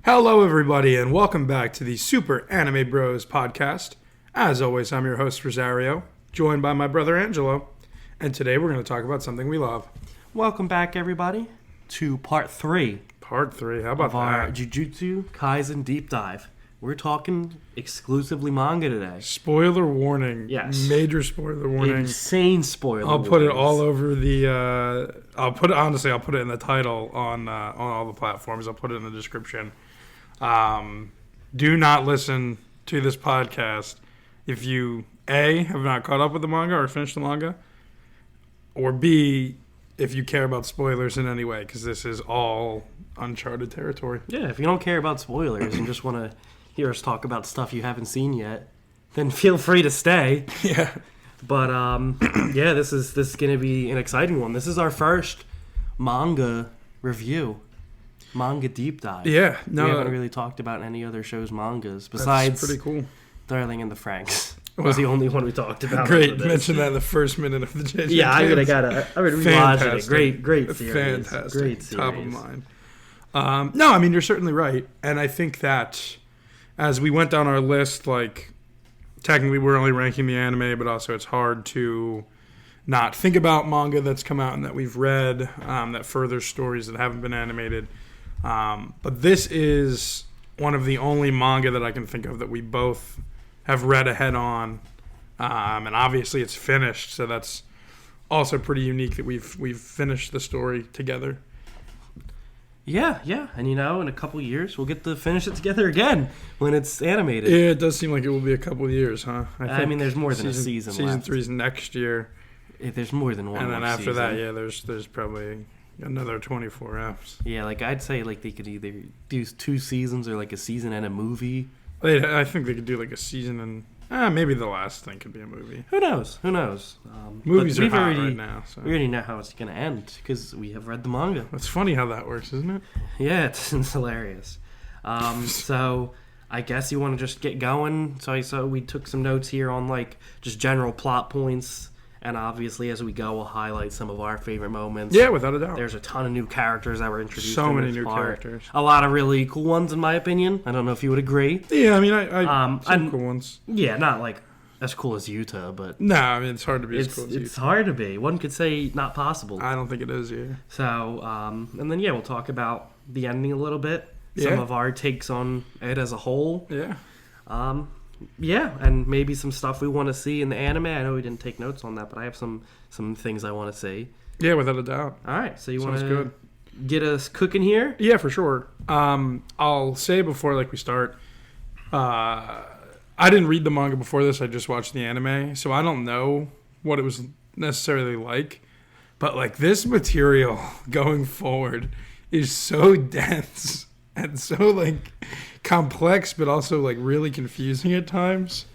Hello, everybody, and welcome back to the Super Anime Bros podcast. As always, I'm your host, Rosario, joined by my brother, Angelo, and today we're going to talk about something we love. Welcome back, everybody, to part 3. Part 3, how about of our that? Jujutsu Kaisen deep dive. We're talking exclusively manga today. Spoiler warning. Yes. Major spoiler warning. Insane spoiler I'll put it warnings. all over the, I'll put it in the title on all the platforms. I'll put it in the description. Do not listen to this podcast if you, A, have not caught up with the manga or finished the manga, or B, if you care about spoilers in any way, because this is all uncharted territory. Yeah, if you don't care about spoilers and just want to hear us talk about stuff you haven't seen yet, then feel free to stay. Yeah. But, yeah, this is going to be an exciting one. This is our first manga review. Manga deep dive. Yeah, no, we haven't really talked about any other shows' mangas besides pretty cool. Darling in the Franxx. Was the only one we talked about. Great, mention that in the first minute of the JJ. Yeah, I would rewatch it. Great series. Fantastic. Great series. Top of mind. No, I mean you're certainly right, and I think that as we went down our list, like technically we're only ranking the anime, but also it's hard to not think about manga that's come out and that we've read that further stories that haven't been animated. But this is one of the only manga that I can think of that we both have read ahead on, and obviously it's finished, so that's also pretty unique that we've finished the story together. Yeah, and in a couple years we'll get to finish it together again when it's animated. Yeah, it does seem like it will be a couple of years, huh? I mean, there's more than a season left. Season 3 is next year. There's more than one. And then after season. that, yeah, there's probably another 24 apps. Yeah, like I'd say like they could either do 2 seasons or like a season and a movie. I think they could do like a season and maybe the last thing could be a movie. Who knows? Movies are hot right now. So. We already know how it's going to end because we have read the manga. It's funny how that works, isn't it? Yeah, it's hilarious. So I guess you want to just get going. So we took some notes here on like just general plot points. And obviously, as we go, we'll highlight some of our favorite moments. Yeah, without a doubt. There's a ton of new characters that were introduced. So in many this new part. characters. A lot of really cool ones, in my opinion. I don't know if you would agree. Yeah, I mean, some cool ones. Yeah, not like as cool as Yuta, but no, I mean it's hard to be as cool as Yuta. It's hard to be. One could say not possible. I don't think it is. Yeah. So, and then we'll talk about the ending a little bit. Some of our takes on it as a whole. Yeah. Yeah, and maybe some stuff we want to see in the anime. I know we didn't take notes on that, but I have some things I want to see. Yeah, without a doubt. All right, so you want to get us cooking here? Yeah, for sure. I'll say before we start, I didn't read the manga before this. I just watched the anime, so I don't know what it was necessarily like. But this material going forward is so dense and so complex, but also really confusing at times.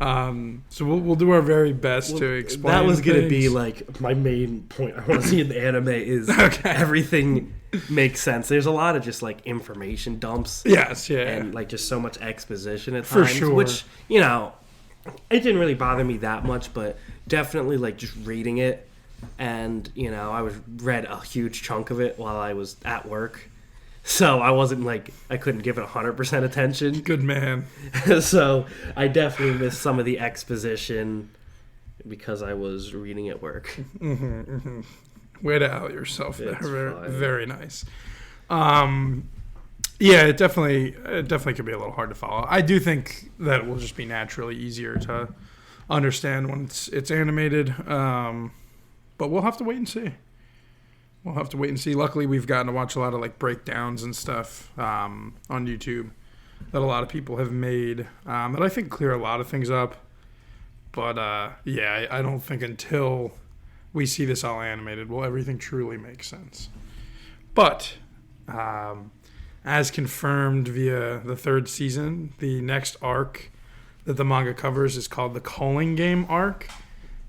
So we'll do our very best to explain. That was going to be my main point I want to see in the anime is everything makes sense. There's a lot of just information dumps. Yes, yeah. And just so much exposition at For times. sure. Which, it didn't really bother me that much, but definitely just reading it. And, I read a huge chunk of it while I was at work. So I wasn't I couldn't give it 100% attention. Good man. So I definitely missed some of the exposition because I was reading at work. Mm-hmm, mm-hmm. Way to out yourself there. Very, very nice. Yeah, it definitely could be a little hard to follow. I do think that it will just be naturally easier to understand when it's animated. But we'll have to wait and see. Luckily, we've gotten to watch a lot of breakdowns and stuff on YouTube that a lot of people have made that I think clear a lot of things up. But I don't think until we see this all animated will everything truly make sense. But as confirmed via the 3rd season, the next arc that the manga covers is called the Calling Game arc.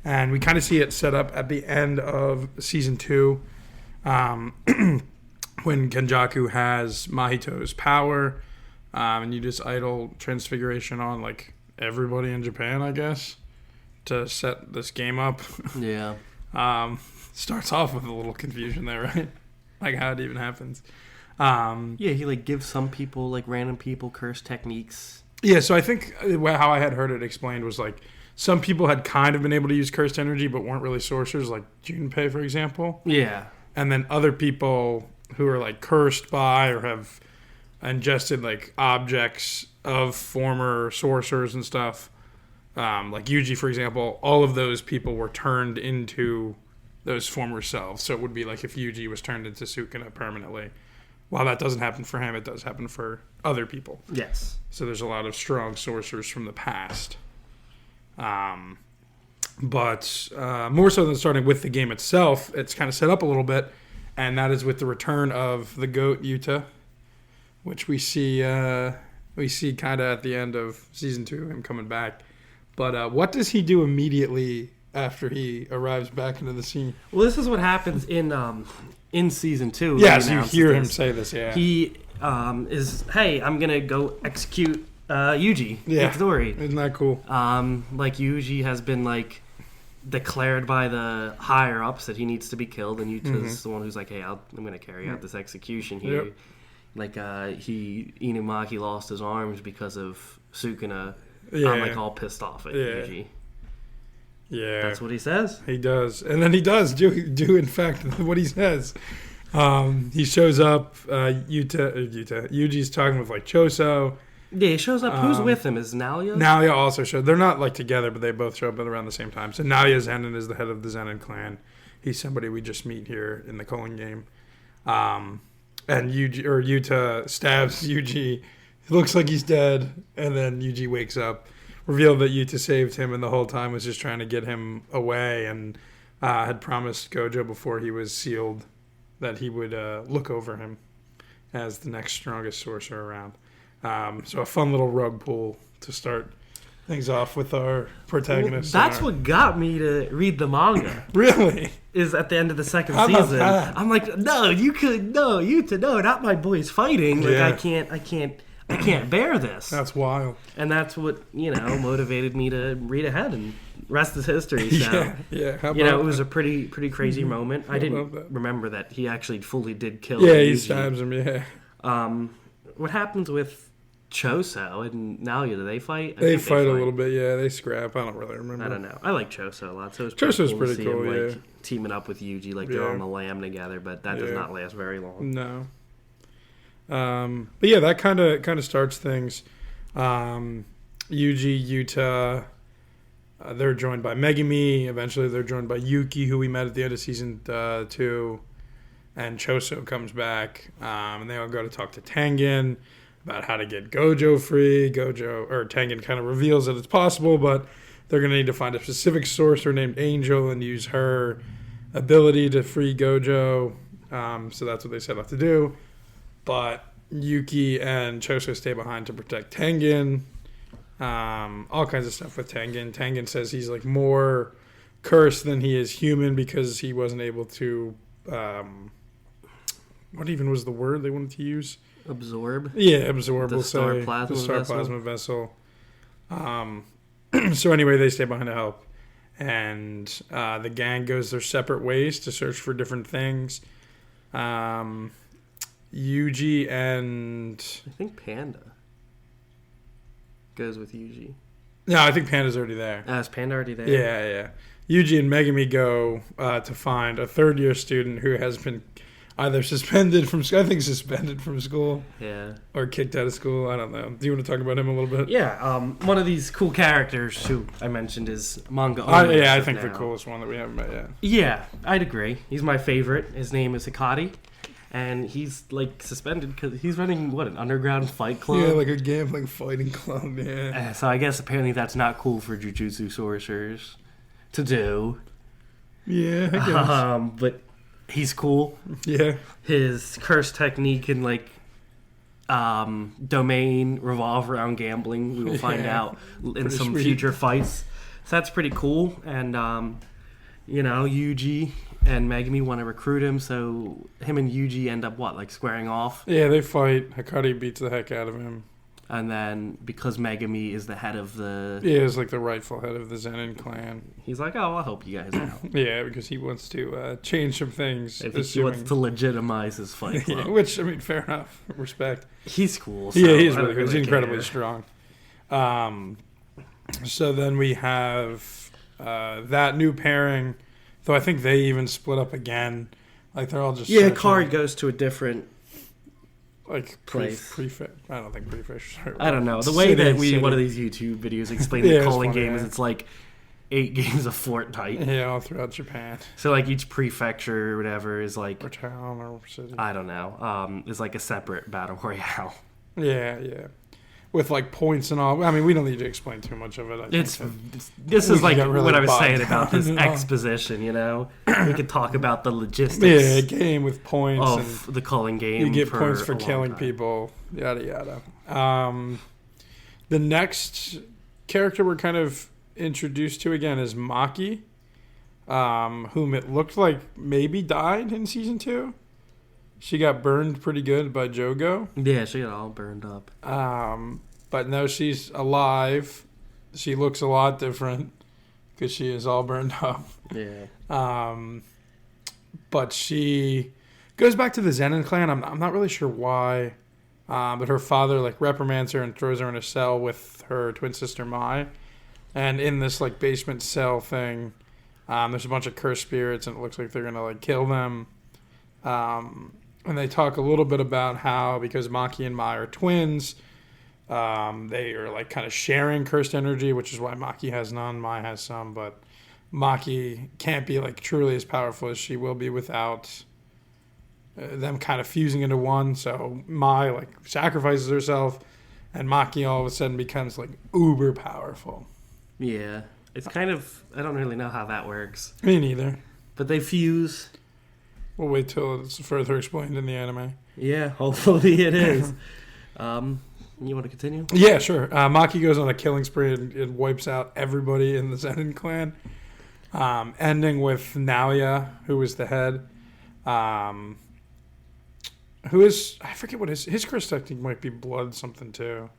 And we kind of see it set up at the end of season 2. when Kenjaku has Mahito's power, and you just idle Transfiguration on like everybody in Japan, I guess, to set this game up. Yeah. Starts off with a little confusion there, right? Like how it even happens. Yeah, he like gives some people, like random people, curse techniques. Yeah, so I think how I had heard it explained was like some people had kind of been able to use cursed energy but weren't really sorcerers, like Junpei, for example. Yeah. And then other people who are like cursed by or have ingested like objects of former sorcerers and stuff, like Yuji, for example, all of those people were turned into those former selves. So it would be like if Yuji was turned into Sukuna permanently. While that doesn't happen for him, it does happen for other people. Yes. So there's a lot of strong sorcerers from the past. But more so than starting with the game itself, it's kind of set up a little bit, and that is with the return of the goat Yuta, which we see kind of at the end of season 2, him coming back. But what does he do immediately after he arrives back into the scene? Well, this is what happens in season 2. Yes, you hear him say this. Yeah, he is, hey, I'm gonna go execute Yuji. Yeah, Itadori. Isn't that cool? Like Yuji has been like declared by the higher ups that he needs to be killed, and Yuta's the one who's like, hey, I'm gonna carry out this execution here. Yep. Like Inumaki lost his arms because of Sukuna. Yeah. I'm like all pissed off at Yuji. Yeah, That's what he says. He does, and then he does do in fact what he says. He shows up. Yuji's talking with like Choso. Yeah, he shows up. Who's with him? Is Naoya? Naoya also showed. They're not like together, but they both show up at around the same time. So Naoya Zenin is the head of the Zenin clan. He's somebody we just meet here in the Culling game. And Yuta stabs Yuji. It looks like he's dead, and then Yuji wakes up. Revealed that Yuta saved him, and the whole time was just trying to get him away, and had promised Gojo before he was sealed that he would look over him as the next strongest sorcerer around. So a fun little rug pull to start things off with our protagonist. Well, that's what got me to read the manga. Really? Is at the end of the second How about season. that? I'm like, Yuta, not my boys fighting. Like Yeah. I can't bear this. That's wild. And that's what, motivated me to read ahead, and rest is history. So, Yeah. How about it was a pretty crazy moment. I love didn't that. remember that he actually fully did kill Yeah, he Yuji. stabs him, yeah. What happens with Choso and Naoya? Do they fight? They fight a little bit, yeah. They scrap. I don't really remember. I don't know. I like Choso a lot. So it was Choso's to pretty see cool, him, yeah. teaming up with Yuji, like they're Yeah. on the lam together, but that does Yeah. not last very long. No. But yeah, that kind of starts things. Yuji, Yuta, they're joined by Megumi. Eventually, they're joined by Yuki, who we met at the end of season 2. And Choso comes back, and they all go to talk to Tengen about how to get Gojo free. Tengen kind of reveals that it's possible, but they're going to need to find a specific sorcerer named Angel and use her ability to free Gojo. So that's what they set out to do. But Yuki and Choso stay behind to protect Tengen. All kinds of stuff with Tengen. Tengen says he's like more cursed than he is human because he wasn't able to... what even was the word they wanted to use? Absorb? Yeah, absorb. The We'll star say plasma the star vessel? plasma vessel. So anyway, they stay behind to help, and the gang goes their separate ways to search for different things. Yuji and I think Panda goes with Yuji. no, I think Panda's already there. Is Panda already there? Yeah. Yuji and Megumi go to find a third-year student who has been either suspended from school Yeah. or kicked out of school. I don't know. Do you want to talk about him a little bit? Yeah, one of these cool characters who I mentioned is manga. I only think the now. coolest one that we haven't met yet. Yeah, I'd agree. He's my favorite. His name is Hikari, and he's like suspended because he's running an underground fight club. Yeah, like a gambling fighting club. Yeah. So I guess apparently that's not cool for Jujutsu sorcerers to do. Yeah, I guess. But he's cool. Yeah. His curse technique and like domain revolve around gambling. We will find out in Pretty some sweet. future fights. So that's pretty cool. And Yuji and Megumi want to recruit him, so him and Yuji end up squaring off. Yeah, they fight. Hikari beats the heck out of him. And then, because Megumi is the head of the... Yeah, he's like the rightful head of the Zenin clan. He's like, oh, I'll help you guys out. Yeah, because he wants to change some things. I think he wants to legitimize his fight club. Yeah, which, I mean, fair enough. Respect. He's cool. So yeah, he's really good. Really He's incredibly strong. So then we have that new pairing, though I think they even split up again. Like, they're all just... Yeah, Kari goes to a different... place. I don't think prefish. I don't know. The way that one of these YouTube videos explain the calling game is it's like 8 games of Fortnite. Yeah, all throughout Japan. So each prefecture or whatever is like... Or town or city. I don't know. Is like a separate battle royale. Yeah. With points and all. I mean, we don't need to explain too much of it. This is like really what I was saying about this exposition, you know? We could talk about the logistics. Yeah, a game with points. Of the calling game. You get points for killing people, yada, yada. The next character we're kind of introduced to again is Maki, whom it looked like maybe died in Season 2. She got burned pretty good by Jogo. Yeah, she got all burned up. But no, she's alive. She looks a lot different because she is all burned up. Yeah. But she goes back to the Zenin clan. I'm not really sure why. But her father reprimands her and throws her in a cell with her twin sister Mai. And in this basement cell thing, there's a bunch of cursed spirits, and it looks like they're gonna kill them. And they talk a little bit about how, because Maki and Mai are twins, they are kind of sharing cursed energy, which is why Maki has none, Mai has some, but Maki can't be truly as powerful as she will be without them kind of fusing into one. So Mai sacrifices herself, and Maki all of a sudden becomes uber powerful. Yeah, it's kind of, I don't really know how that works. Me neither. But they fuse. We'll wait till it's further explained in the anime. Yeah, hopefully it is. You want to continue? Yeah, sure. Maki goes on a killing spree and wipes out everybody in the Zenin clan, ending with Naoya, who was the head, who is, I forget what his curse technique might be blood something too.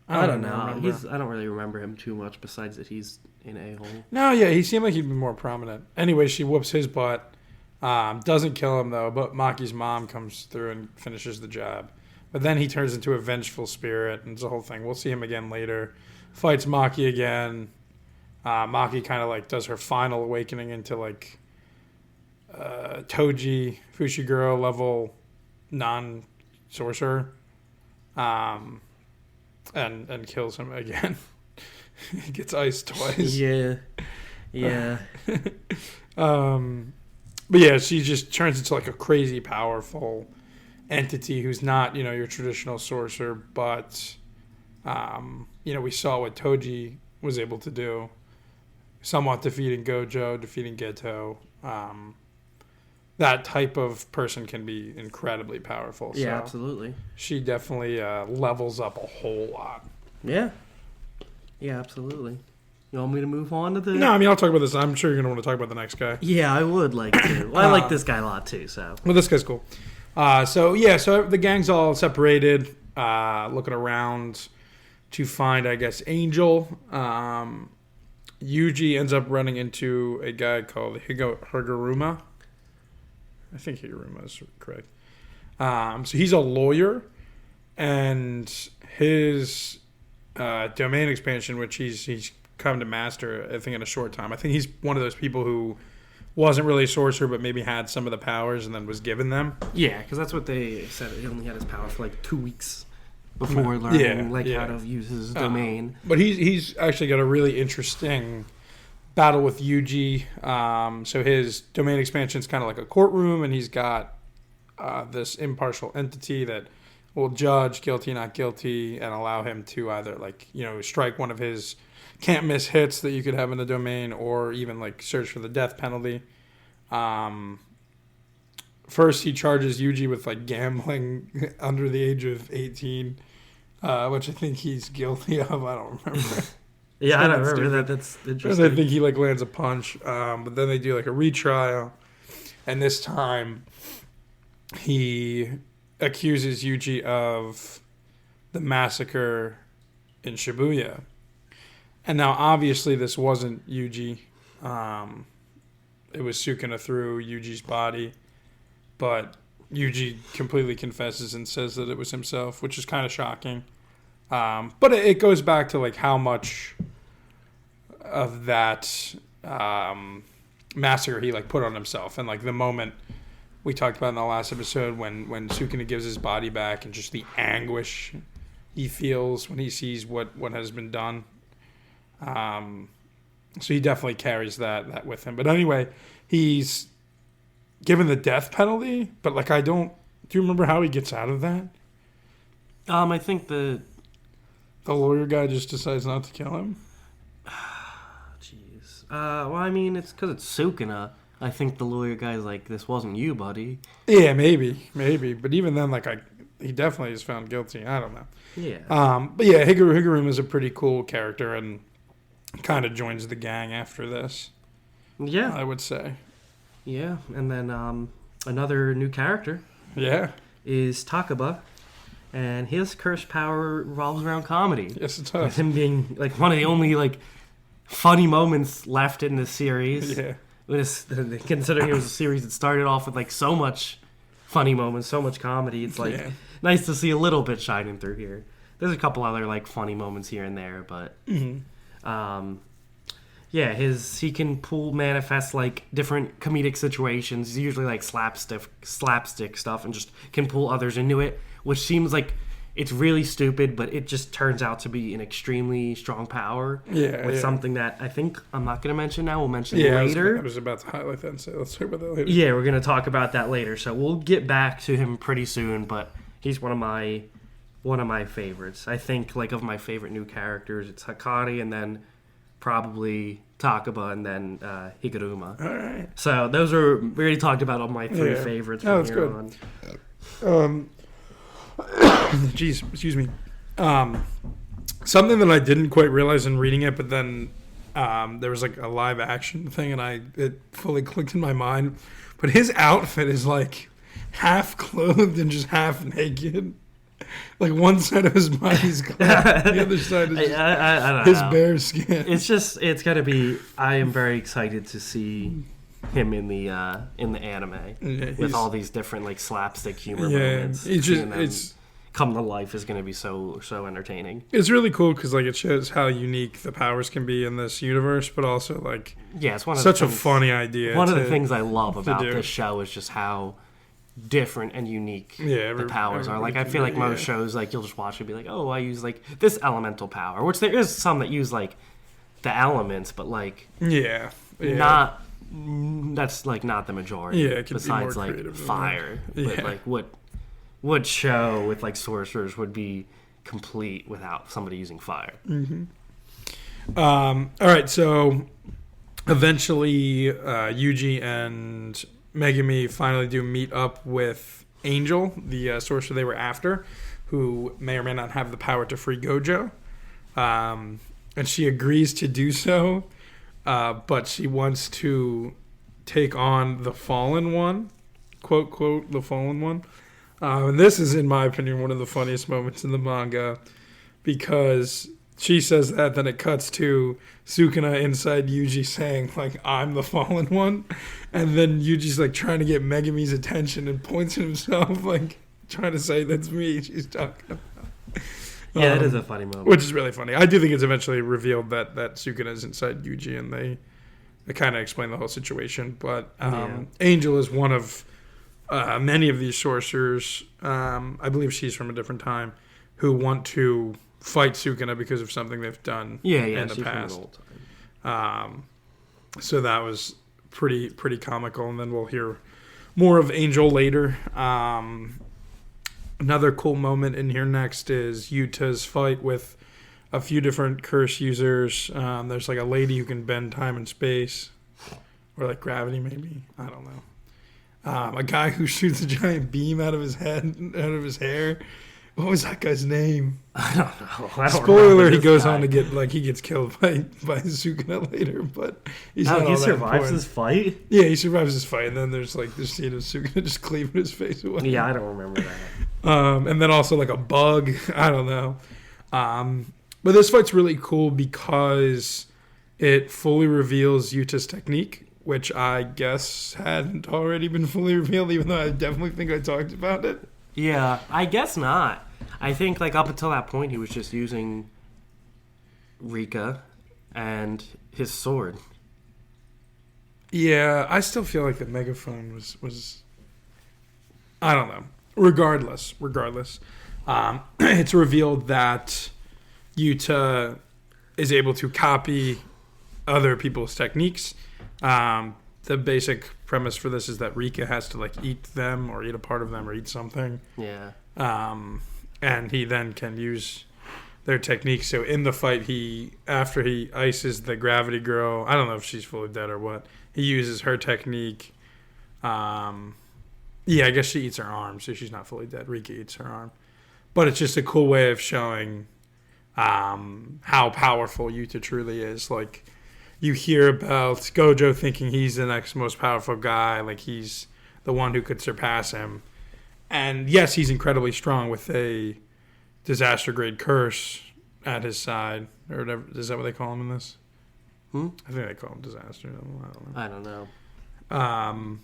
I don't know. I don't really remember him too much besides that he's in A-hole. No, yeah, he seemed like he'd be more prominent. Anyway, she whoops his butt. Doesn't kill him, though, but Maki's mom comes through and finishes the job. But then he turns into a vengeful spirit, and it's the whole thing. We'll see him again later. Fights Maki again. Maki kind of does her final awakening into Toji, Fushiguro level non-sorcerer. And kills him again. He gets iced twice. Yeah. But yeah, she just turns into a crazy powerful entity who's not, your traditional sorcerer, but, we saw what Toji was able to do. Somewhat defeating Gojo, defeating Geto. That type of person can be incredibly powerful. Yeah, so absolutely. She definitely levels up a whole lot. Yeah. Yeah, absolutely. You want me to move on to the... No, I mean, I'll talk about this. I'm sure you're going to want to talk about the next guy. Yeah, I would like to. Well, I like this guy a lot, too, so... Well, this guy's cool. So the gang's all separated, looking around to find, I guess, Angel. Yuji ends up running into a guy called Higuruma. I think Higuruma is correct. So he's a lawyer, and his domain expansion, which he's come to master, I think, in a short time. I think he's one of those people who wasn't really a sorcerer, but maybe had some of the powers and then was given them. Yeah, because that's what they said. He only had his power for 2 weeks before learning how to use his domain. But he's actually got a really interesting battle with Yuji. So his domain expansion is kind of like a courtroom, and he's got this impartial entity that will judge guilty, not guilty, and allow him to either strike one of his can't miss hits that you could have in the domain, or even search for the death penalty. First, he charges Yuji with gambling under the age of 18, which I think he's guilty of. I don't remember. Yeah, I don't remember stupid. that. That's And interesting. I think he like lands a punch, but then they do like a retrial, and this time he accuses Yuji of the massacre in Shibuya. And now obviously this wasn't Yuji. It was Sukuna through Yuji's body, but Yuji completely confesses and says that it was himself, which is kind of shocking. But it goes back to like how much of that massacre he like put on himself, and like the moment we talked about in the last episode when Sukuna gives his body back and just the anguish he feels when he sees what has been done. So he definitely carries that with him. But anyway, he's given the death penalty, but like do you remember how he gets out of that? I think the lawyer guy just decides not to kill him. Jeez. Well, I mean, it's because it's Sukuna. I think the lawyer guy's like, this wasn't you, buddy. Yeah, maybe. But even then, like, he definitely is found guilty. I don't know. Yeah. But yeah, Higuruma is a pretty cool character and kind of joins the gang after this. Yeah. I would say. Yeah, and then another new character. Yeah. Is Takaba, and his cursed power revolves around comedy. Yes, it With does. him being like one of the only like funny moments left in this series. Yeah. Considering it was a series that started off with like so much funny moments, so much comedy, it's like nice to see a little bit shining through here. There's a couple other like funny moments here and there, but yeah, he can manifest like different comedic situations, usually like slapstick stuff, and just can pull others into it, which seems like it's really stupid, but it just turns out to be an extremely strong power. Yeah, with yeah. something that I think I'm not going to mention now. We'll mention Yeah, later. I was about to highlight that and say, let's talk about that later. Yeah, we're going to talk about that later. So we'll get back to him pretty soon, but he's one of my favorites. I think like of my favorite new characters, it's Hakari, and then probably Takaba, and then Higuruma. All right. So those we already talked about all my three favorites from that's here good. on. Jeez, excuse me. Something that I didn't quite realize in reading it, but then there was like a live action thing, and it fully clicked in my mind. But his outfit is like half clothed and just half naked. Like one side of his body's clothed, the other side is just I don't his know. bare skin. It's gotta be. I am very excited to see him in the anime with all these different like slapstick humor moments. It's come to life is going to be so entertaining. It's really cool because like it shows how unique the powers can be in this universe, but also like it's one of such the a funny idea. One of the things I love about do. this show is just how different and unique the powers are. Like I everybody feel like can- most shows, like you'll just watch it and be like, oh, I use like this elemental power, which there is some that use like the elements, but like not. That's like not the majority. Yeah, it could be besides more like creative than fire. that. But like what show with like sorcerers would be complete without somebody using fire? All right, so eventually Yuji and Megumi finally do meet up with Angel, the sorcerer they were after, who may or may not have the power to free Gojo. And she agrees to do so, but she wants to take on the Fallen One, quote, quote, the Fallen One. And this is, in my opinion, one of the funniest moments in the manga, because she says that, then it cuts to Sukuna inside Yuji saying, like, I'm the Fallen One. And then Yuji's, like, trying to get Megumi's attention and points at himself, like, trying to say, that's me she's talking about. Yeah, that is a funny moment. Which is really funny. I do think it's eventually revealed that Sukuna is inside Yuji, and they kind of explain the whole situation. But Angel is one of many of these sorcerers. I believe she's from a different time, who want to fight Sukuna because of something they've done in the past. So that was pretty comical, and then we'll hear more of Angel later. Another cool moment in here next is Yuta's fight with a few different curse users. There's like a lady who can bend time and space, or like gravity maybe. I don't know. A guy who shoots a giant beam out of his head, out of his hair, What was that guy's name? I don't know. I don't Spoiler remember alert, he this goes guy. on to get, like, he gets killed by Sukuna later, but he's not Oh, all he that survives important. this fight? Yeah, he survives this fight, and then there's, like, this scene of Sukuna just cleaving his face away. Yeah, I don't remember that. And then also, like, a bug. I don't know. But this fight's really cool because it fully reveals Yuta's technique, which I guess hadn't already been fully revealed, even though I definitely think I talked about it. Yeah, I guess not. I think, like, up until that point, he was just using Rika and his sword. Yeah, I still feel like the megaphone was I don't know. Regardless, it's revealed that Yuta is able to copy other people's techniques. The basic premise for this is that Rika has to, like, eat them or eat a part of them or eat something. Yeah. And he then can use their techniques. So in the fight, after he ices the gravity girl, I don't know if she's fully dead or what, he uses her technique. Yeah, I guess she eats her arm, so she's not fully dead. Rika eats her arm. But it's just a cool way of showing how powerful Yuta truly is. Like, you hear about Gojo thinking he's the next most powerful guy, like he's the one who could surpass him. And yes, he's incredibly strong with a disaster grade curse at his side, or whatever. Is that what they call him in this? I think they call him disaster. I don't know.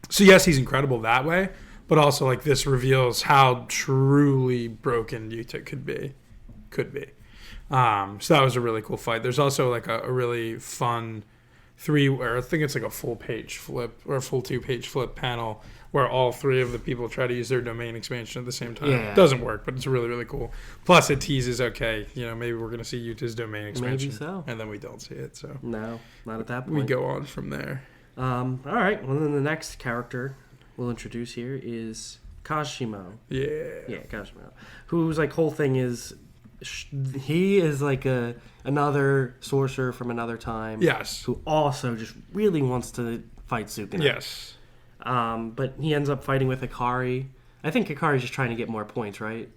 So yes, he's incredible that way, but also, like, this reveals how truly broken Yuta could be. So that was a really cool fight. There's also, like, a really fun I think it's like a full page flip or a full 2-page flip panel where all three of the people try to use their domain expansion at the same time. Yeah. It doesn't work, but it's really, really cool. Plus it teases, okay, maybe we're going to see Yuta's domain expansion. Maybe so. And then we don't see it, so No, not at that point. we go on from there. All right. Well, then the next character we'll introduce here is Kashimo. Yeah. Yeah, Kashimo. Whose, like, whole thing is he is like another sorcerer from another time. Yes. Who also just really wants to fight Sukuna. Yes. But he ends up fighting with Hikari. I think Hikari's just trying to get more points, right?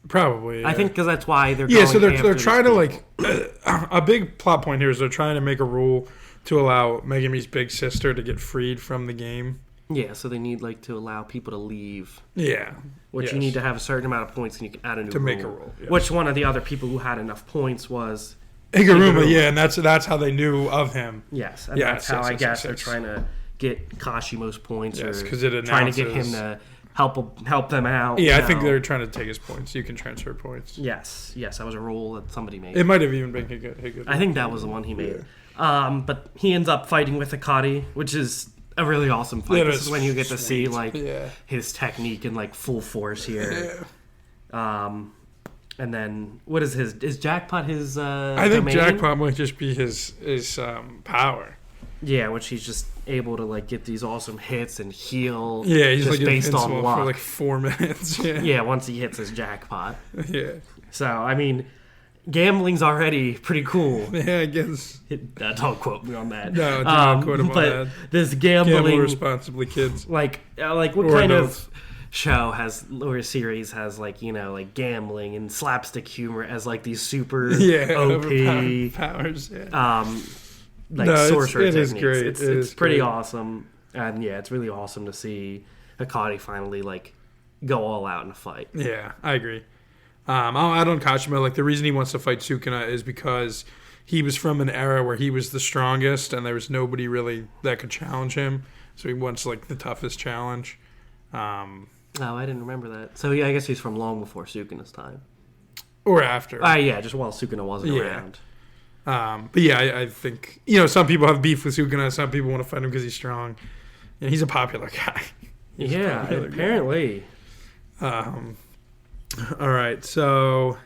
Probably. Yeah. I think because that's why they're Yeah, going so they're after trying to, these people. like, a big plot point here is they're trying to make a rule to allow Megami's big sister to get freed from the game. Yeah, so they need, like, to allow people to leave. Yeah. Which you need to have a certain amount of points and you can add a new rule. make a rule. Yes. Which one of the other people who had enough points was Higuruma, yeah, and that's how they knew of him. Yes, and Yes, that's how yes, I yes, guess yes, they're yes. trying to get Kashimo's points, Yes, or 'cause it trying to get him announces- to help them out. Yeah, I you think know. they're trying to take his points. You can transfer points. Yes, that was a rule that somebody made. It might have even been Higuruma. I think that was the one he made. But he ends up fighting with Hikari, which is a really awesome fight. Yeah, This it's is when you get to see, sweet. like, Yeah. his technique in, like, full force here. Yeah. And then what is his Jackpot his I think domain? Jackpot might just be his power. Yeah, which he's just able to, like, get these awesome hits and heal. Yeah, he's just like based on invincible luck. for like 4 minutes. Yeah. Yeah, once he hits his jackpot. Yeah. So, I mean, gambling's already pretty cool. Yeah, I guess. Don't quote me on that. No, do not quote him on but that. this Gamble gambling, responsibly, kids. like what Or kind adults. of show has or series has, like, like gambling and slapstick humor as, like, these super Yeah, OP overpowered powers. Yeah. like No, sorcerer it is techniques. great. It's It is pretty great. awesome, and yeah, it's really awesome to see Hikari finally, like, go all out in a fight. Yeah, I agree. I'll add on Kashima. Like, the reason he wants to fight Sukuna is because he was from an era where he was the strongest, and there was nobody really that could challenge him. So he wants, like, the toughest challenge. Oh, I didn't remember that. So yeah, I guess he's from long before Sukuna's time. Or after. Yeah, just while Sukuna wasn't Yeah. around. But yeah, I think, some people have beef with Sukuna. Some people want to fight him because he's strong. Yeah, he's a popular guy. Yeah, popular guy. apparently. All right, so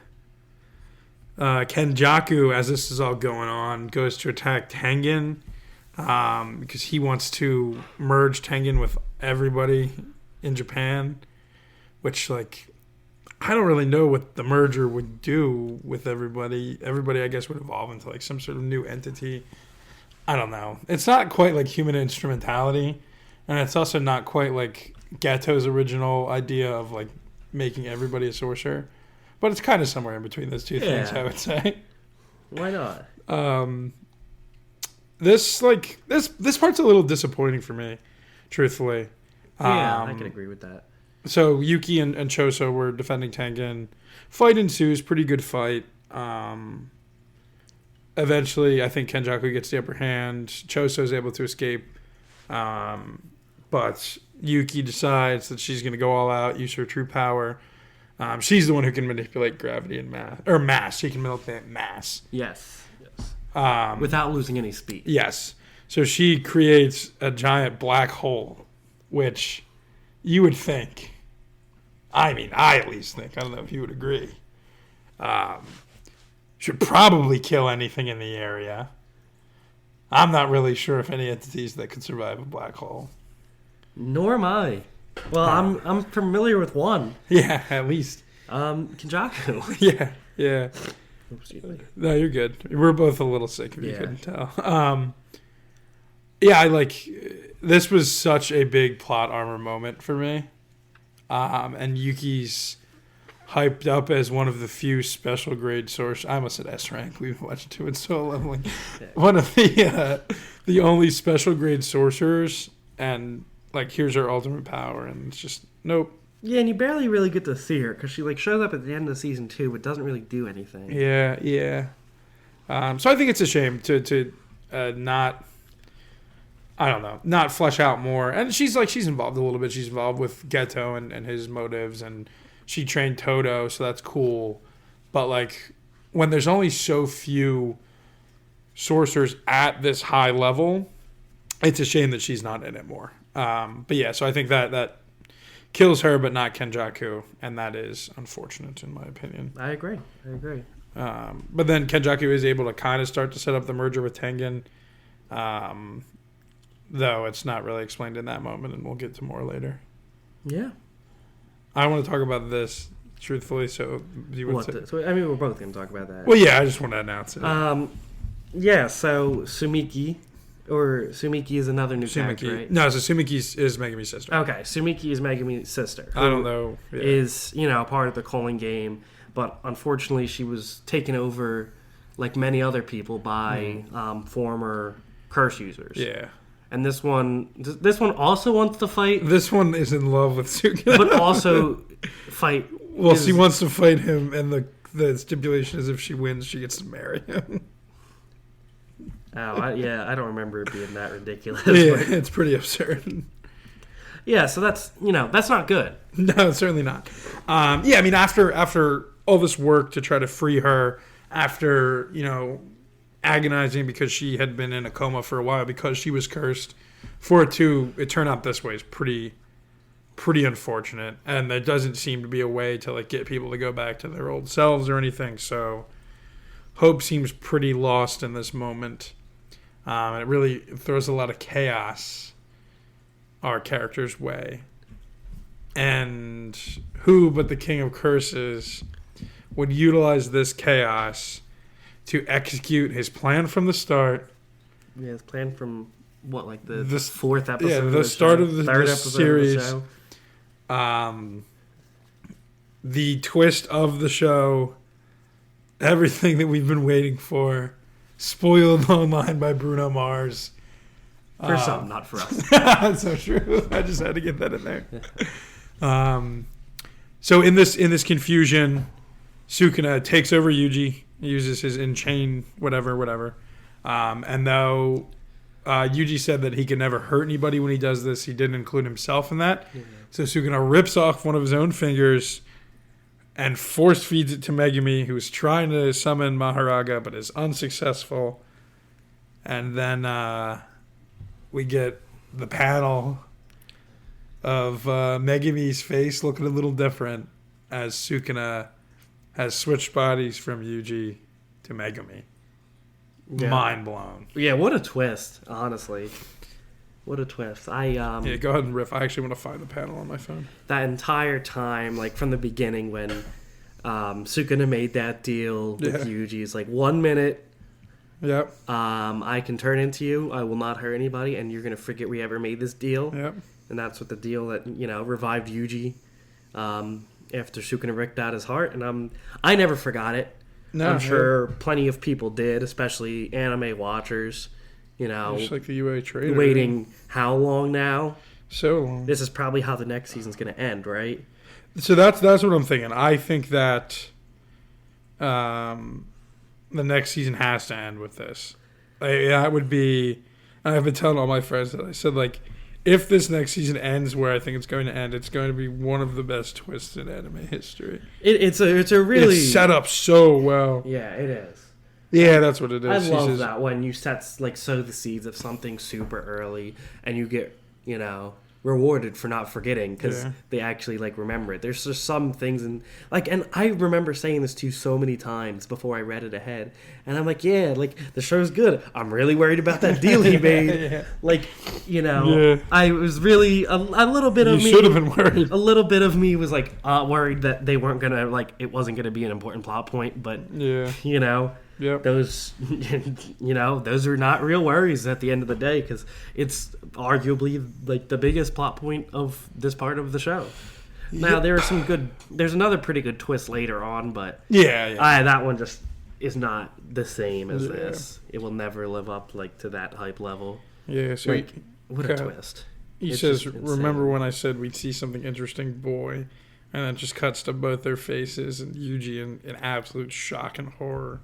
Kenjaku, as this is all going on, goes to attack Tengen because he wants to merge Tengen with everybody in Japan, which, like, I don't really know what the merger would do with everybody. Everybody, I guess, would evolve into, like, some sort of new entity. I don't know. It's not quite like human instrumentality, and it's also not quite like Gato's original idea of, like, making everybody a sorcerer. But it's kind of somewhere in between those two things, I would say. Why not? This part's a little disappointing for me, truthfully. Yeah, I can agree with that. So Yuki and Choso were defending Tengen. Fight ensues, pretty good fight. Eventually, I think Kenjaku gets the upper hand. Choso is able to escape. But Yuki decides that she's going to go all out, use her true power. She's the one who can manipulate gravity and mass. She can manipulate mass. Yes. Without losing any speed. Yes. So she creates a giant black hole, which you would think, I mean, I at least think, I don't know if you would agree, should probably kill anything in the area. I'm not really sure if any entities that could survive a black hole. Nor am I. Well, I'm familiar with one. Yeah, at least. Kenjaku. Yeah. No, you're good. We're both a little sick, if you couldn't tell. This was such a big plot armor moment for me. And Yuki's hyped up as one of the few special grade sorcerers. I almost said S rank. We've watched 2 and so leveling. One of the only special grade sorcerers, and here's her ultimate power, and it's just nope. Yeah, and you barely really get to see her because she shows up at the end of season 2, but doesn't really do anything. Yeah. So I think it's a shame to not, I don't know, not flesh out more. And she's involved a little bit. She's involved with Geto and his motives, and she trained Todo, so that's cool. But when there's only so few sorcerers at this high level, it's a shame that she's not in it more. But yeah, so I think that kills her, but not Kenjaku, and that is unfortunate in my opinion. I agree. But then Kenjaku is able to kind of start to set up the merger with Tengen, though it's not really explained in that moment, and we'll get to more later. Yeah. I want to talk about this, truthfully, so you would say... So, I mean, we're both going to talk about that. Well, yeah, I just want to announce it. Yeah, so Sumiki is another new character, right? No, so Sumiki is Megumi's sister. Okay, Sumiki is Megumi's sister. I don't know. Yeah. Is, part of the calling game, but unfortunately she was taken over, like many other people, by former curse users. Yeah. And this one also wants to fight. This one is in love with Sukuna. But also fight. Well, she wants to fight him, and the stipulation is if she wins, she gets to marry him. I don't remember it being that ridiculous. Yeah, it's pretty absurd. Yeah, so that's not good. No, it's certainly not. I mean, after all this work to try to free her, after, agonizing because she had been in a coma for a while because she was cursed, for it to turn out this way is pretty unfortunate, and there doesn't seem to be a way to get people to go back to their old selves or anything, so hope seems pretty lost in this moment. And it really throws a lot of chaos our character's way. And who but the King of Curses would utilize this chaos to execute his plan from the start. Yeah, his plan from the fourth episode. Yeah, the start of the series. Of the show. The twist of the show. Everything that we've been waiting for. Spoiled online by Bruno Mars. For some, not for us. That's so true. I just had to get that in there. So in this confusion, Sukuna takes over Yuji, uses his in-chain whatever. And though Yuji said that he can never hurt anybody when he does this, he didn't include himself in that. Mm-hmm. So Sukuna rips off one of his own fingers and force feeds it to Megumi, who's trying to summon Maharaga but is unsuccessful. And then we get the panel of Megumi's face looking a little different as Sukuna has switched bodies from Yuji to Megumi. Yeah. Mind blown. Yeah, what a twist, honestly. What a twist. Go ahead and riff. I actually want to find the panel on my phone. That entire time, from the beginning when Sukuna made that deal with Yuji, it's 1 minute. Yep. I can turn into you. I will not hurt anybody, and you're going to forget we ever made this deal. Yep. And that's what the deal that, revived Yuji. And after Sukuna ripped out his heart, and I never forgot it. No, I'm sure plenty of people did, especially anime watchers. You know, just like the UA trader. Waiting how long now? So long. This is probably how the next season's going to end, right? So that's what I'm thinking. I think that the next season has to end with this. That would be. I've been telling all my friends that I said, like, if this next season ends where I think it's going to end, it's going to be one of the best twists in anime history. It's a really it's set up so well. Yeah, it is. Yeah, that's what it is. I love that when you sow the seeds of something super early and you get, rewarded for not forgetting because they actually remember it. There's just some things and I remember saying this to you so many times before I read it ahead, and I'm like, the show's good. I'm really worried about that deal he made. I was really a little bit of me. You should have been worried. A little bit of me was worried that they weren't gonna it wasn't gonna be an important plot point, but Yep. Those, those are not real worries at the end of the day because it's arguably the biggest plot point of this part of the show. Now there's another pretty good twist later on, but that one just is not the same as this. It will never live up to that hype level. Yeah, so what a twist. He says, "Remember when I said we'd see something interesting, boy?" And then just cuts to both their faces and Yuji in absolute shock and horror.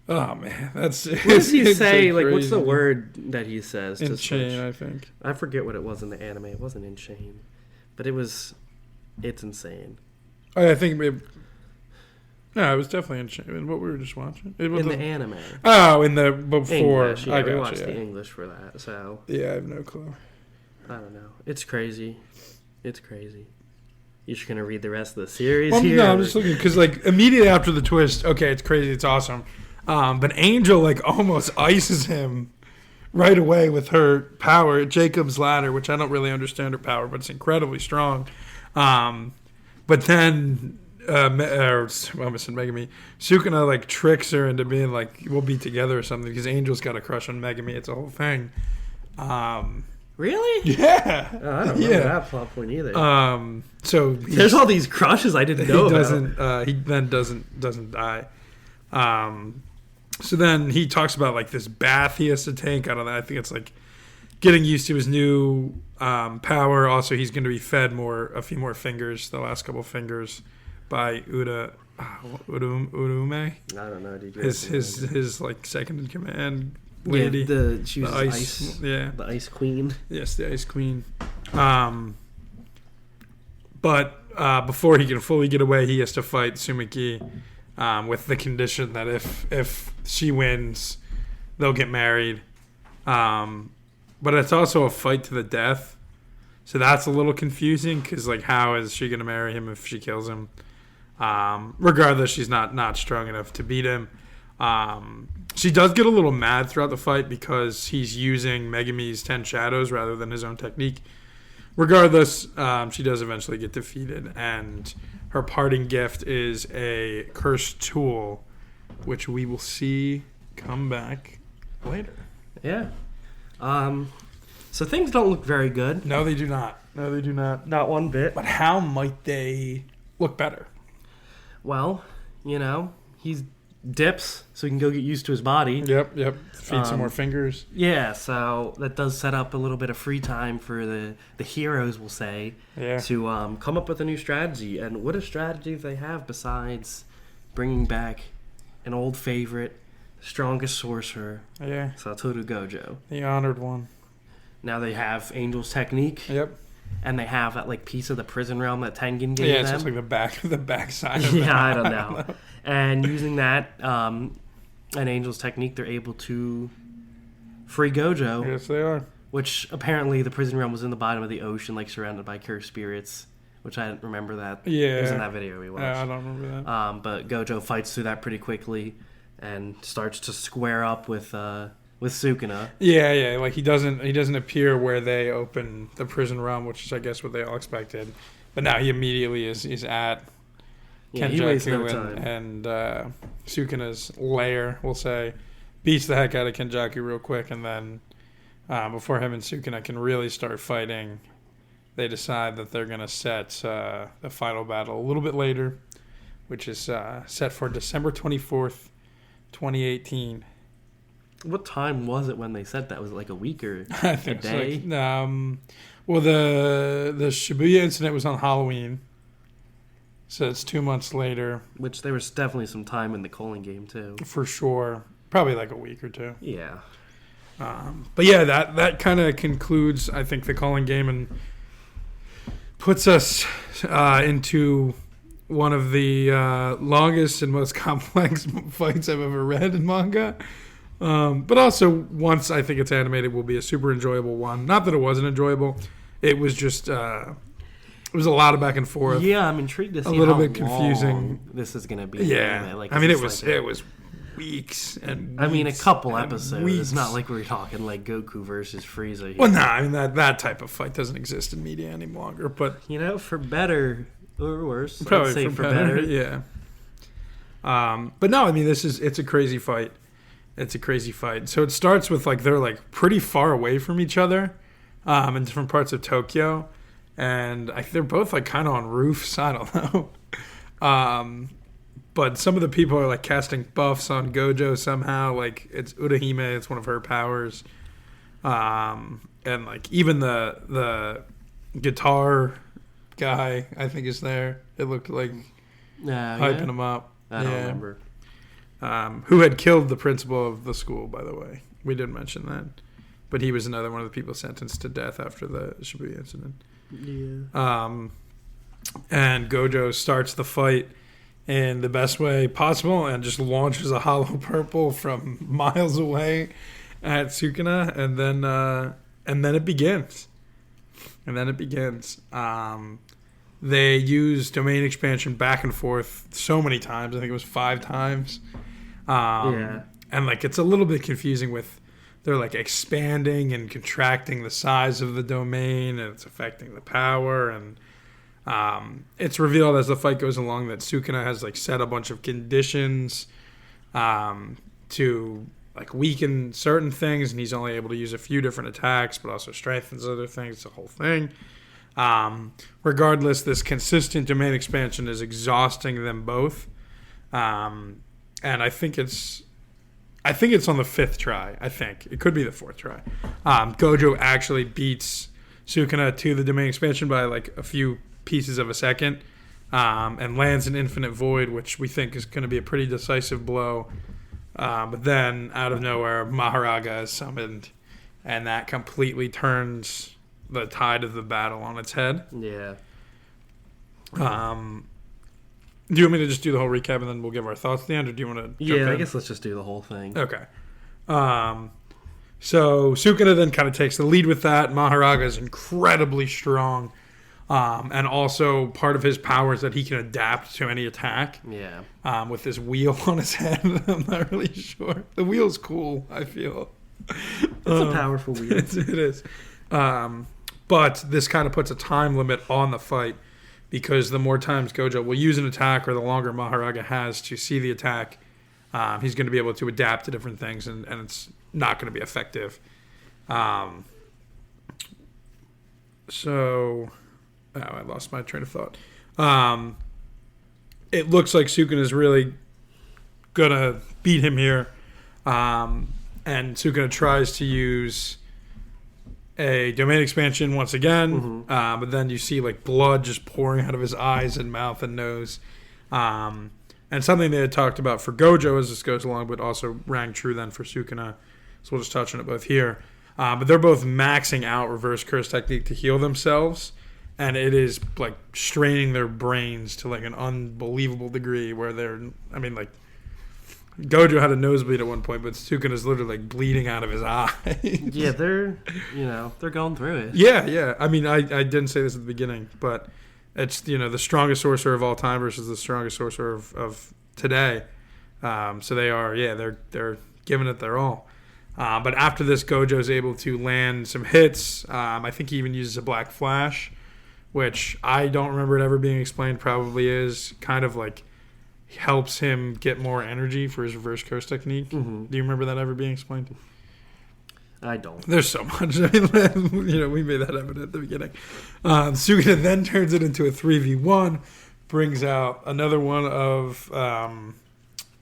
Oh man, that's what does he say? What's the word that he says? Insane, I think. I forget what it was in the anime. It wasn't insane, but it's insane. I think it was definitely insane. What we were just watching in the anime. Oh, in the before. English, I got watched the English for that. So I have no clue. I don't know. It's crazy. You're just gonna read the rest of the series? Well, no, I'm just looking because immediately after the twist, okay, it's crazy, it's awesome. But Angel almost ices him right away with her power, Jacob's ladder, which I don't really understand her power, but it's incredibly strong. But then Megami, Sukuna tricks her into being we'll be together or something because Angel's got a crush on Megami. It's a whole thing. Really? Yeah. Oh, I don't remember that plot point either. So there's all these crushes I didn't know about. He then doesn't die. So then he talks about this bath he has to take. I don't know. I think it's getting used to his new power. Also, he's going to be fed a few more fingers, the last couple fingers, by Urume. I don't know. Did you his second in command lady. Yeah, she was the ice. Yeah, the ice queen. Yes, the ice queen. But before he can fully get away, he has to fight Sumiki. With the condition that if she wins, they'll get married. But it's also a fight to the death. So that's a little confusing because, how is she going to marry him if she kills him? Regardless, she's not strong enough to beat him. She does get a little mad throughout the fight because he's using Megami's 10 Shadows rather than his own technique. Regardless, she does eventually get defeated, and her parting gift is a cursed tool, which we will see come back later. Yeah. So things don't look very good. No, they do not. Not one bit. But how might they look better? Well, he's dips so he can go get used to his body. Yep. Feed some more fingers. Yeah, so that does set up a little bit of free time for the heroes, we'll say, to come up with a new strategy. And what a strategy they have besides bringing back an old favorite, strongest sorcerer, Satoru Gojo. The honored one. Now they have Angel's technique. Yep. And they have that piece of the prison realm that Tengen gave them. Yeah, it's just the back side of yeah, I don't know. And using that and Angel's technique, they're able to free Gojo. Yes, they are. Which apparently the prison realm was in the bottom of the ocean, surrounded by cursed spirits. Which I didn't remember that. Yeah. It was in that video we watched. Yeah, I don't remember that. But Gojo fights through that pretty quickly and starts to square up with Sukuna. Yeah. He doesn't appear where they open the prison realm, which is I guess what they all expected. But now he immediately is at Kenjaku and Sukuna's lair, we'll say, beats the heck out of Kenjaku real quick, and then before him and Sukuna can really start fighting, they decide that they're going to set the final battle a little bit later, which is set for December 24th, 2018. What time was it when they said that? Was it like a week or I think a day? Well, the Shibuya incident was on Halloween, so it's 2 months later. Which there was definitely some time in the Colon game too. For sure. Probably like a week or two. Yeah. But yeah, that kind of concludes, I think, the Colon game and puts us into one of the longest and most complex fights I've ever read in manga. But also, once I think it's animated, will be a super enjoyable one. Not that it wasn't enjoyable. It was just, it was a lot of back and forth. Yeah, I'm intrigued to see a little how bit confusing. long this is going to be. Yeah. Like, I mean, it was weeks and weeks. I mean, a couple episodes. Weeks. It's not like we're talking like Goku versus Frieza here. Well, no, I mean, that type of fight doesn't exist in media any longer. But, for better or worse. Probably I'd say for better. Yeah. But no, I mean, it's a crazy fight. It's a crazy fight. So it starts with they're pretty far away from each other, in different parts of Tokyo, and they're both kind of on roofs. I don't know. But some of the people are casting buffs on Gojo somehow. It's Urahime, it's one of her powers, and even the guitar guy I think is there. It looked like hyping him up. I don't remember. Who had killed the principal of the school, by the way. We didn't mention that. But he was another one of the people sentenced to death after the Shibuya incident. Yeah. And Gojo starts the fight in the best way possible and just launches a hollow purple from miles away at Sukuna. And then it begins. They use domain expansion back and forth so many times. I think it was 5 times. And it's a little bit confusing with they're expanding and contracting the size of the domain, and it's affecting the power. And it's revealed as the fight goes along that Sukuna has set a bunch of conditions to weaken certain things, and he's only able to use a few different attacks, but also strengthens other things. It's a whole thing. Regardless, this consistent domain expansion is exhausting them both. And I think it's on the 5th try. I think it could be the 4th try. Gojo actually beats Sukuna to the domain expansion by a few pieces of a second, and lands an infinite void, which we think is going to be a pretty decisive blow. But then out of nowhere, Maharaga is summoned, and that completely turns the tide of the battle on its head. Yeah. Do you want me to just do the whole recap and then we'll give our thoughts at the end, or do you want to jump in? I guess let's just do the whole thing. Okay. So Sukuna then kind of takes the lead with that. Maharaga is incredibly strong. And also part of his power is that he can adapt to any attack. Yeah. With this wheel on his head. I'm not really sure. The wheel's cool, I feel. It's a powerful wheel. It is. But this kind of puts a time limit on the fight, because the more times Gojo will use an attack, or the longer Maharaga has to see the attack, he's going to be able to adapt to different things, and it's not going to be effective. I lost my train of thought. It looks like Sukuna is really going to beat him here. And Sukuna tries to use a domain expansion once again, but then you see blood just pouring out of his eyes and mouth and nose. And something they had talked about for Gojo as this goes along, but also rang true then for Sukuna. So we'll just touch on it both here. But they're both maxing out reverse curse technique to heal themselves, and it is straining their brains to an unbelievable degree where Gojo had a nosebleed at one point, but Sukuna's literally bleeding out of his eye. Yeah, they're going through it. Yeah. I mean, I didn't say this at the beginning, but it's the strongest sorcerer of all time versus the strongest sorcerer of today. So they are, they're giving it their all. But after this, Gojo's able to land some hits. I think he even uses a black flash, which I don't remember it ever being explained. Probably is kind of helps him get more energy for his reverse curse technique. Do you remember that ever being explained? I don't. There's so much. I mean, we made that evident at the beginning. Sukuna then turns it into a 3v1, brings out another one of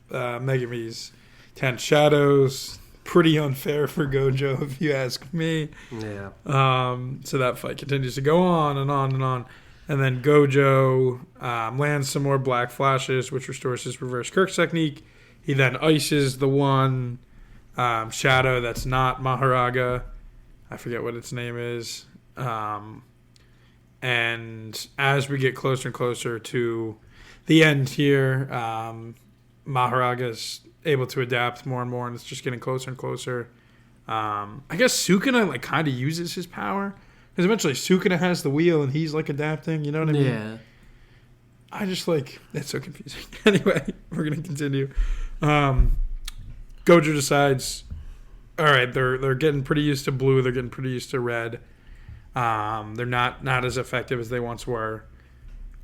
Megami's 10 Shadows. Pretty unfair for Gojo, if you ask me. Yeah. So that fight continues to go on and on and on. And then Gojo lands some more black flashes, which restores his reverse Kirk technique. He then ices the one shadow that's not Maharaga. I forget what its name is. And as we get closer and closer to the end here, Maharaga's able to adapt more and more, and it's just getting closer and closer. I guess Sukuna kind of uses his power. Because eventually Sukuna has the wheel and he's adapting, you know what I mean? Yeah. I just it's so confusing. Anyway, we're going to continue. Gojo decides, all right, they're getting pretty used to blue, they're getting pretty used to red. They're not as effective as they once were.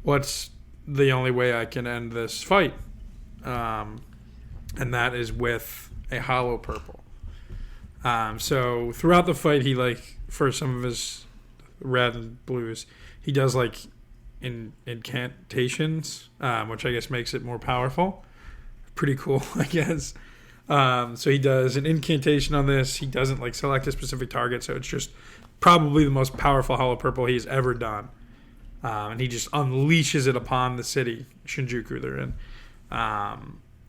What's the only way I can end this fight? And that is with a hollow purple. So throughout the fight, he for some of his red and blues, he does incantations, which I guess makes it more powerful. Pretty cool, I guess. So he does an incantation on this. He doesn't select a specific target, so it's just probably the most powerful hollow purple he's ever done. And he just unleashes it upon the city, Shinjuku they're in.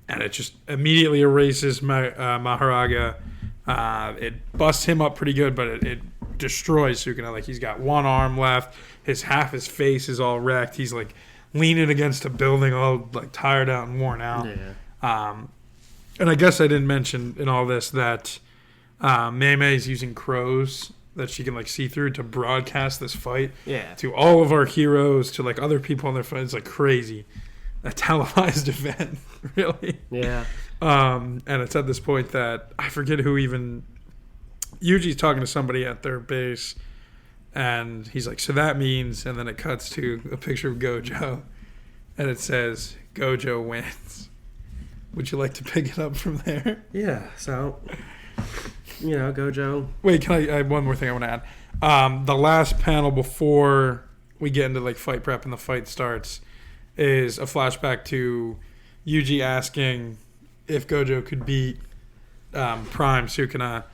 And it just immediately erases Maharaga. It busts him up pretty good, but it destroys Sukuna. He's got one arm left. Half his face is all wrecked. He's leaning against a building, all tired out and worn out. Yeah. And I guess I didn't mention in all this that Mei is using crows that she can see through to broadcast this fight to all of our heroes, to other people on their phones. It's crazy. A televised event, really. Yeah. And it's at this point that I forget who even Yuji's talking to somebody at their base, and he's so that means, and then it cuts to a picture of Gojo, and it says Gojo wins. Would you like to pick it up from there? Yeah. So, Gojo. Wait, I have one more thing I want to add. The last panel before we get into fight prep and the fight starts is a flashback to Yuji asking if Gojo could beat Prime Sukuna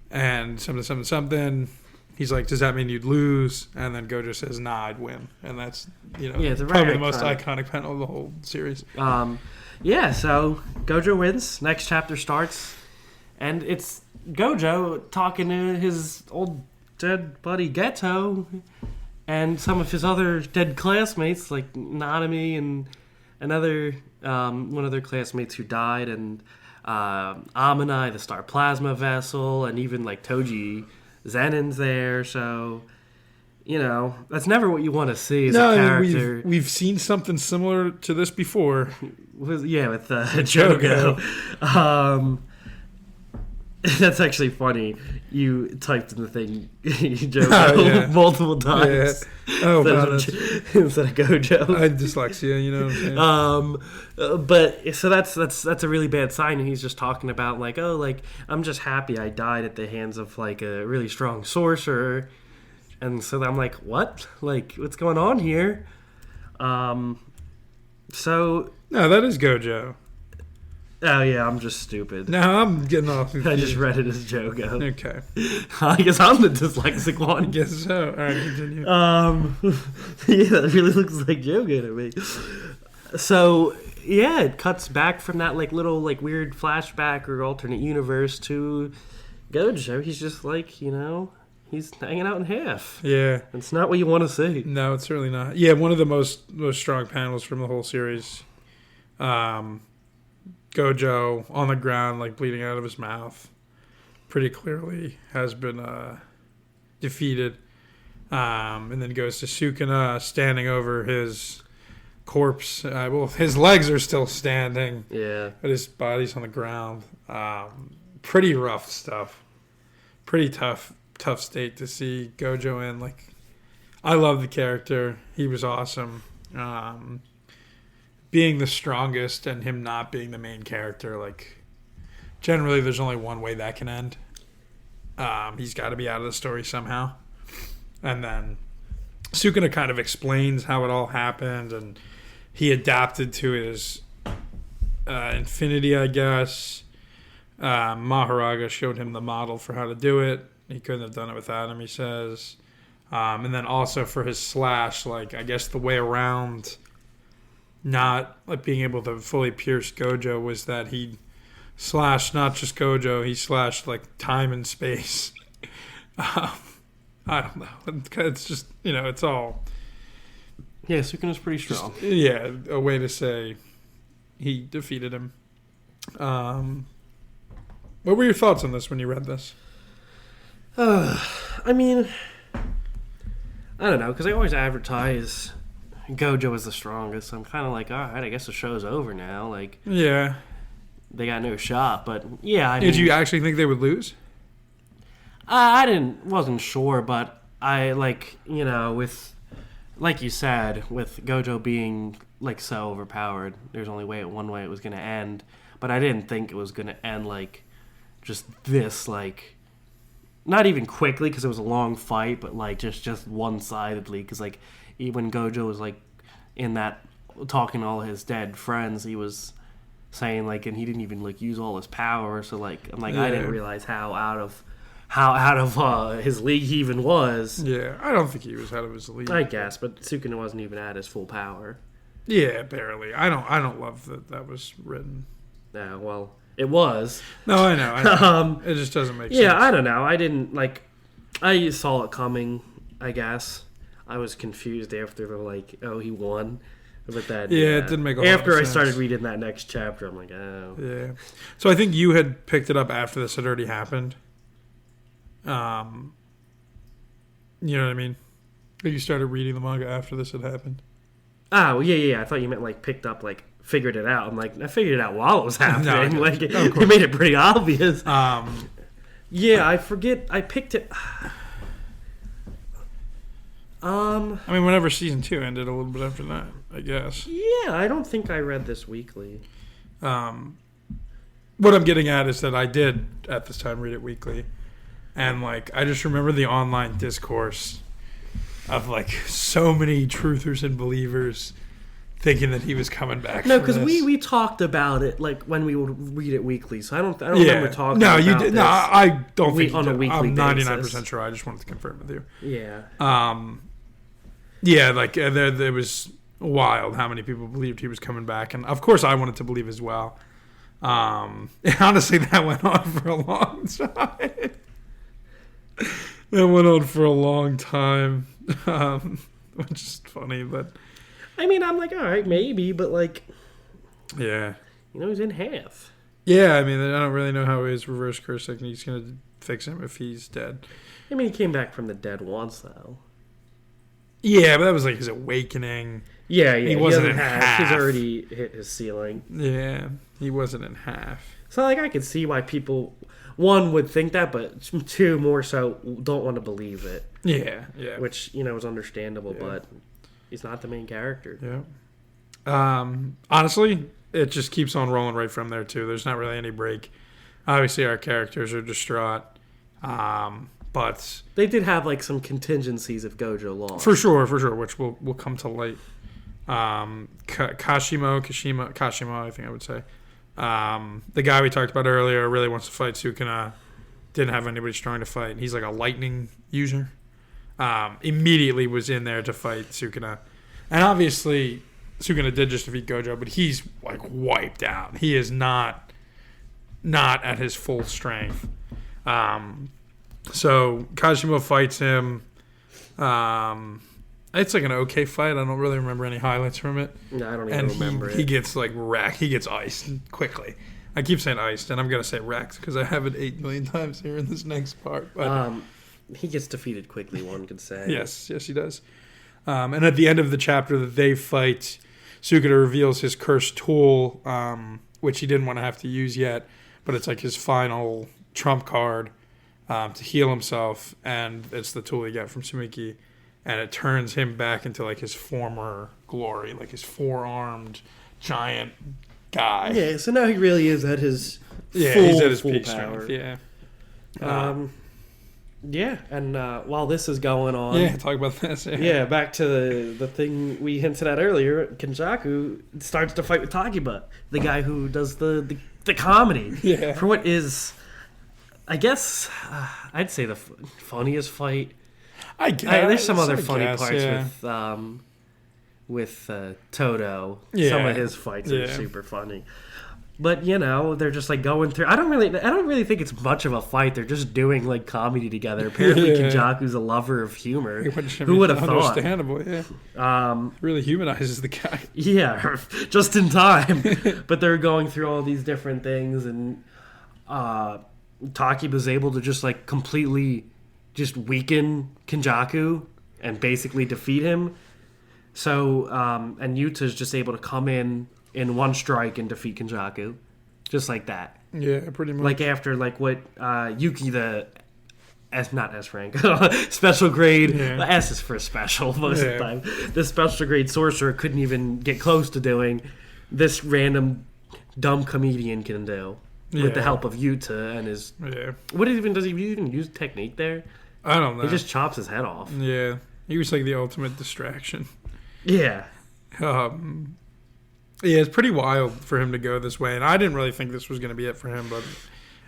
and something. He's does that mean you'd lose? And then Gojo says, nah, I'd win. And that's, it's probably the most iconic panel of the whole series. Yeah, so Gojo wins. Next chapter starts. And it's Gojo talking to his old dead buddy Geto and some of his other dead classmates, like Nanami and another one of their classmates who died, and Amanai, the Star Plasma Vessel, and even Toji Zenin's there. So, that's never what you want to see as a character. We've seen something similar to this before. With Jogo. That's actually funny. You typed in the thing Jogo multiple times. Yeah. Oh, instead of Gojo. I had dyslexia, you know what I'm saying? But so that's a really bad sign. And he's just talking about I'm just happy I died at the hands of a really strong sorcerer. And so I'm what? What's going on here? So no, that is Gojo. Oh, yeah, I'm just stupid. No, I'm getting off. I just read it as Jogo. Okay. I guess I'm the dyslexic one. I guess so. All right, continue. Yeah, that really looks like Jogo to me. So, yeah, it cuts back from that little weird flashback or alternate universe to Gojo. He's just he's hanging out in half. Yeah. It's not what you want to see. No, it's certainly not. Yeah, one of the most strong panels from the whole series. Gojo on the ground, bleeding out of his mouth, pretty clearly has been defeated. And then goes to Sukuna standing over his corpse. His legs are still standing. Yeah. But his body's on the ground. Pretty rough stuff. Pretty tough state to see Gojo in. I love the character. He was awesome. Being the strongest and him not being the main character, generally there's only one way that can end. He's got to be out of the story somehow. And then Sukuna kind of explains how it all happened, and he adapted to his infinity, I guess. Maharaga showed him the model for how to do it. He couldn't have done it without him, he says. And then also for his slash, like, I guess the way around not like being able to fully pierce Gojo was that he slashed not just Gojo, he slashed like time and space. I don't know. It's just, it's all... Yeah, Sukuna's pretty strong. A way to say he defeated him. What were your thoughts on this when you read this? I mean, I don't know, because they always advertise Gojo as the strongest, so I'm kind of like, all right, I guess the show's over now. Like, yeah, they got no shot, but yeah. Did you actually think they would lose? Wasn't sure, but I with, like you said, with Gojo being like so overpowered, there's only one way it was going to end, but I didn't think it was going to end like just this, like, not even quickly because it was a long fight, but like just one-sidedly, because like when Gojo was like in that talking to all his dead friends, he was saying like, and he didn't even like use all his power, so like I'm like, yeah. I didn't realize how out of his league he even was. Yeah, I don't think he was out of his league. I guess, but Sukuna wasn't even at his full power. Yeah, barely. I don't love that was written. Yeah, well, it was. No, I know. It just doesn't make sense. Yeah, I don't know. I didn't like. I saw it coming, I guess. I was confused after they're like, "Oh, he won," but that. Yeah, it didn't make a lot of sense. After I started reading that next chapter, I'm like, "Oh." Yeah. So I think you had picked it up after this had already happened. You know what I mean? You started reading the manga after this had happened. Oh, yeah. I thought you meant like picked up, like figured it out. I'm like, I figured it out while it was happening. No, like, you made it pretty obvious. Yeah, I forget. I picked it. I mean, whenever season 2 ended, a little bit after that, I guess. Yeah, I don't think I read this weekly. What I'm getting at is that I did at this time read it weekly, and like I just remember the online discourse of like so many truthers and believers thinking that he was coming back. No, because we talked about it like when we would read it weekly, so I don't remember talking. No, you did. No, I don't think on a weekly I'm basis. 99% sure. I just wanted to confirm with you. Yeah. Yeah, like there was wild how many people believed he was coming back, and of course I wanted to believe as well. Honestly, that went on for a long time. Which is funny, but I mean, I'm like, all right, maybe, but like, yeah, he's in half. Yeah, I mean, I don't really know how his reverse curse technique's going to fix him if he's dead. I mean, he came back from the dead once, though. Yeah, but that was like his awakening. Yeah, he wasn't in half. He's already hit his ceiling. Yeah, he wasn't in half. So, like, I could see why people, one, would think that, but two, more so, don't want to believe it. Yeah. Which, is understandable, but he's not the main character. Yeah. Honestly, it just keeps on rolling right from there, too. There's not really any break. Obviously, our characters are distraught. But they did have like some contingencies if Gojo lost. For sure, which will come to light. Kashimo, I think I would say. The guy we talked about earlier really wants to fight Sukuna. Didn't have anybody strong to fight. He's like a lightning user. Immediately was in there to fight Sukuna. And obviously, Sukuna did just defeat Gojo, but he's like wiped out. He is not at his full strength. So Kashimo fights him. It's like an okay fight. I don't really remember any highlights from it. No, I don't even remember it. He gets like wrecked. He gets iced quickly. I keep saying iced, and I'm going to say wrecked because I have it 8 million times here in this next part. But he gets defeated quickly, one could say. Yes, he does. And at the end of the chapter that they fight, Sukuna reveals his cursed tool, which he didn't want to have to use yet, but it's like his final trump card. To heal himself, and it's the tool he got from Sumiki, and it turns him back into like his former glory, like his 4-armed giant guy. Yeah, so now he really is at his he's at his full peak power. strength. Yeah. Yeah, and while this is going on, Yeah, talk about this. yeah, back to the thing we hinted at earlier. Kenjaku starts to fight with Takiba, the guy who does the comedy. Yeah. For what is, I guess, I'd say the funniest fight. I guess. There's some other funny parts yeah. with Toto. Yeah. Some of his fights are Yeah. super funny. But they're just like going through. I don't really think it's much of a fight. They're just doing like comedy together. Apparently, Yeah. Kenjaku's a lover of humor. Which, Who would have thought? Understandable, yeah. Really humanizes the guy. Yeah, just in time. But they're going through all these different things, and Takiba's able to just like completely just weaken Kenjaku and basically defeat him. So and Yuta's just able to come in one strike and defeat Kenjaku, just like that. Yeah, pretty much. Like after like what Yuki not S rank special grade. Yeah. S is for special most of the time. The special grade sorcerer couldn't even get close to doing. This random dumb comedian can do with the help of Yuta and his. Yeah. Does he even use technique there? I don't know. He just chops his head off. Yeah, he was like the ultimate distraction. Yeah. Yeah, it's pretty wild for him to go this way, and I didn't really think this was going to be it for him, but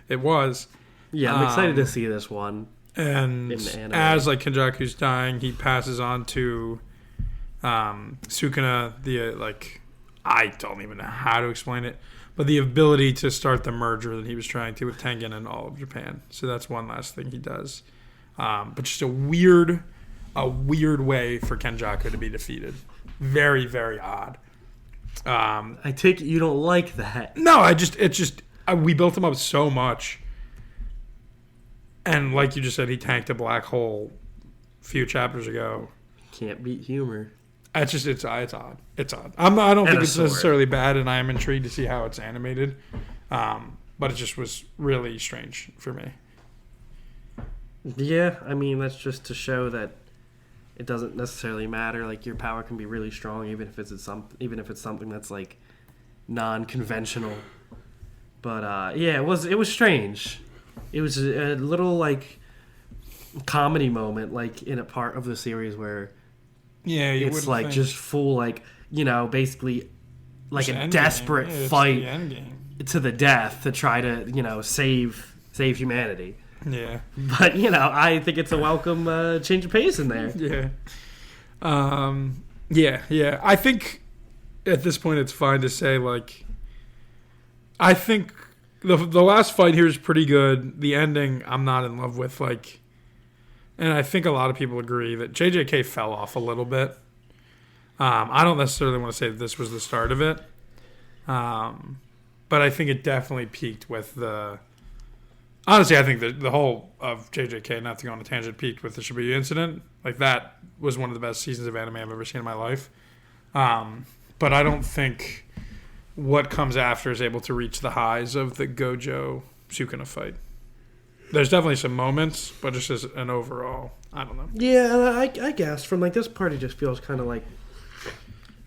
it was. Yeah, I'm excited to see this one. And in the anime. as like Kenjaku's dying, he passes on to Sukuna. I don't even know how to explain it, but the ability to start the merger that he was trying to with Tengen and all of Japan. So that's one last thing he does. But just a weird way for Kenjaku to be defeated. Very, very odd. I take it you don't like that. No, we built him up so much, and like you just said, he tanked a black hole a few chapters ago. Can't beat humor. It's odd. It's odd. I don't think it's sword. necessarily bad, and I am intrigued to see how it's animated. But it just was really strange for me. Yeah, I mean that's just to show that it doesn't necessarily matter. Like your power can be really strong, even if it's something that's like non-conventional. But yeah, it was strange. It was a little like comedy moment, like in a part of the series where it's like just full like basically like a desperate fight to the death to try to save humanity. Yeah. But, I think it's a welcome change of pace in there. Yeah. Yeah. I think at this point it's fine to say, like, I think the last fight here is pretty good. The ending I'm not in love with, like, and I think a lot of people agree that JJK fell off a little bit. I don't necessarily want to say that this was the start of it. But I think it definitely peaked with the... Honestly, I think the whole of JJK, not to go on a tangent, peaked with the Shibuya incident. Like, that was one of the best seasons of anime I've ever seen in my life. But I don't think what comes after is able to reach the highs of the Gojo Sukuna fight. There's definitely some moments, but just as an overall, I don't know. Yeah, and I guess from like this part, it just feels kind of like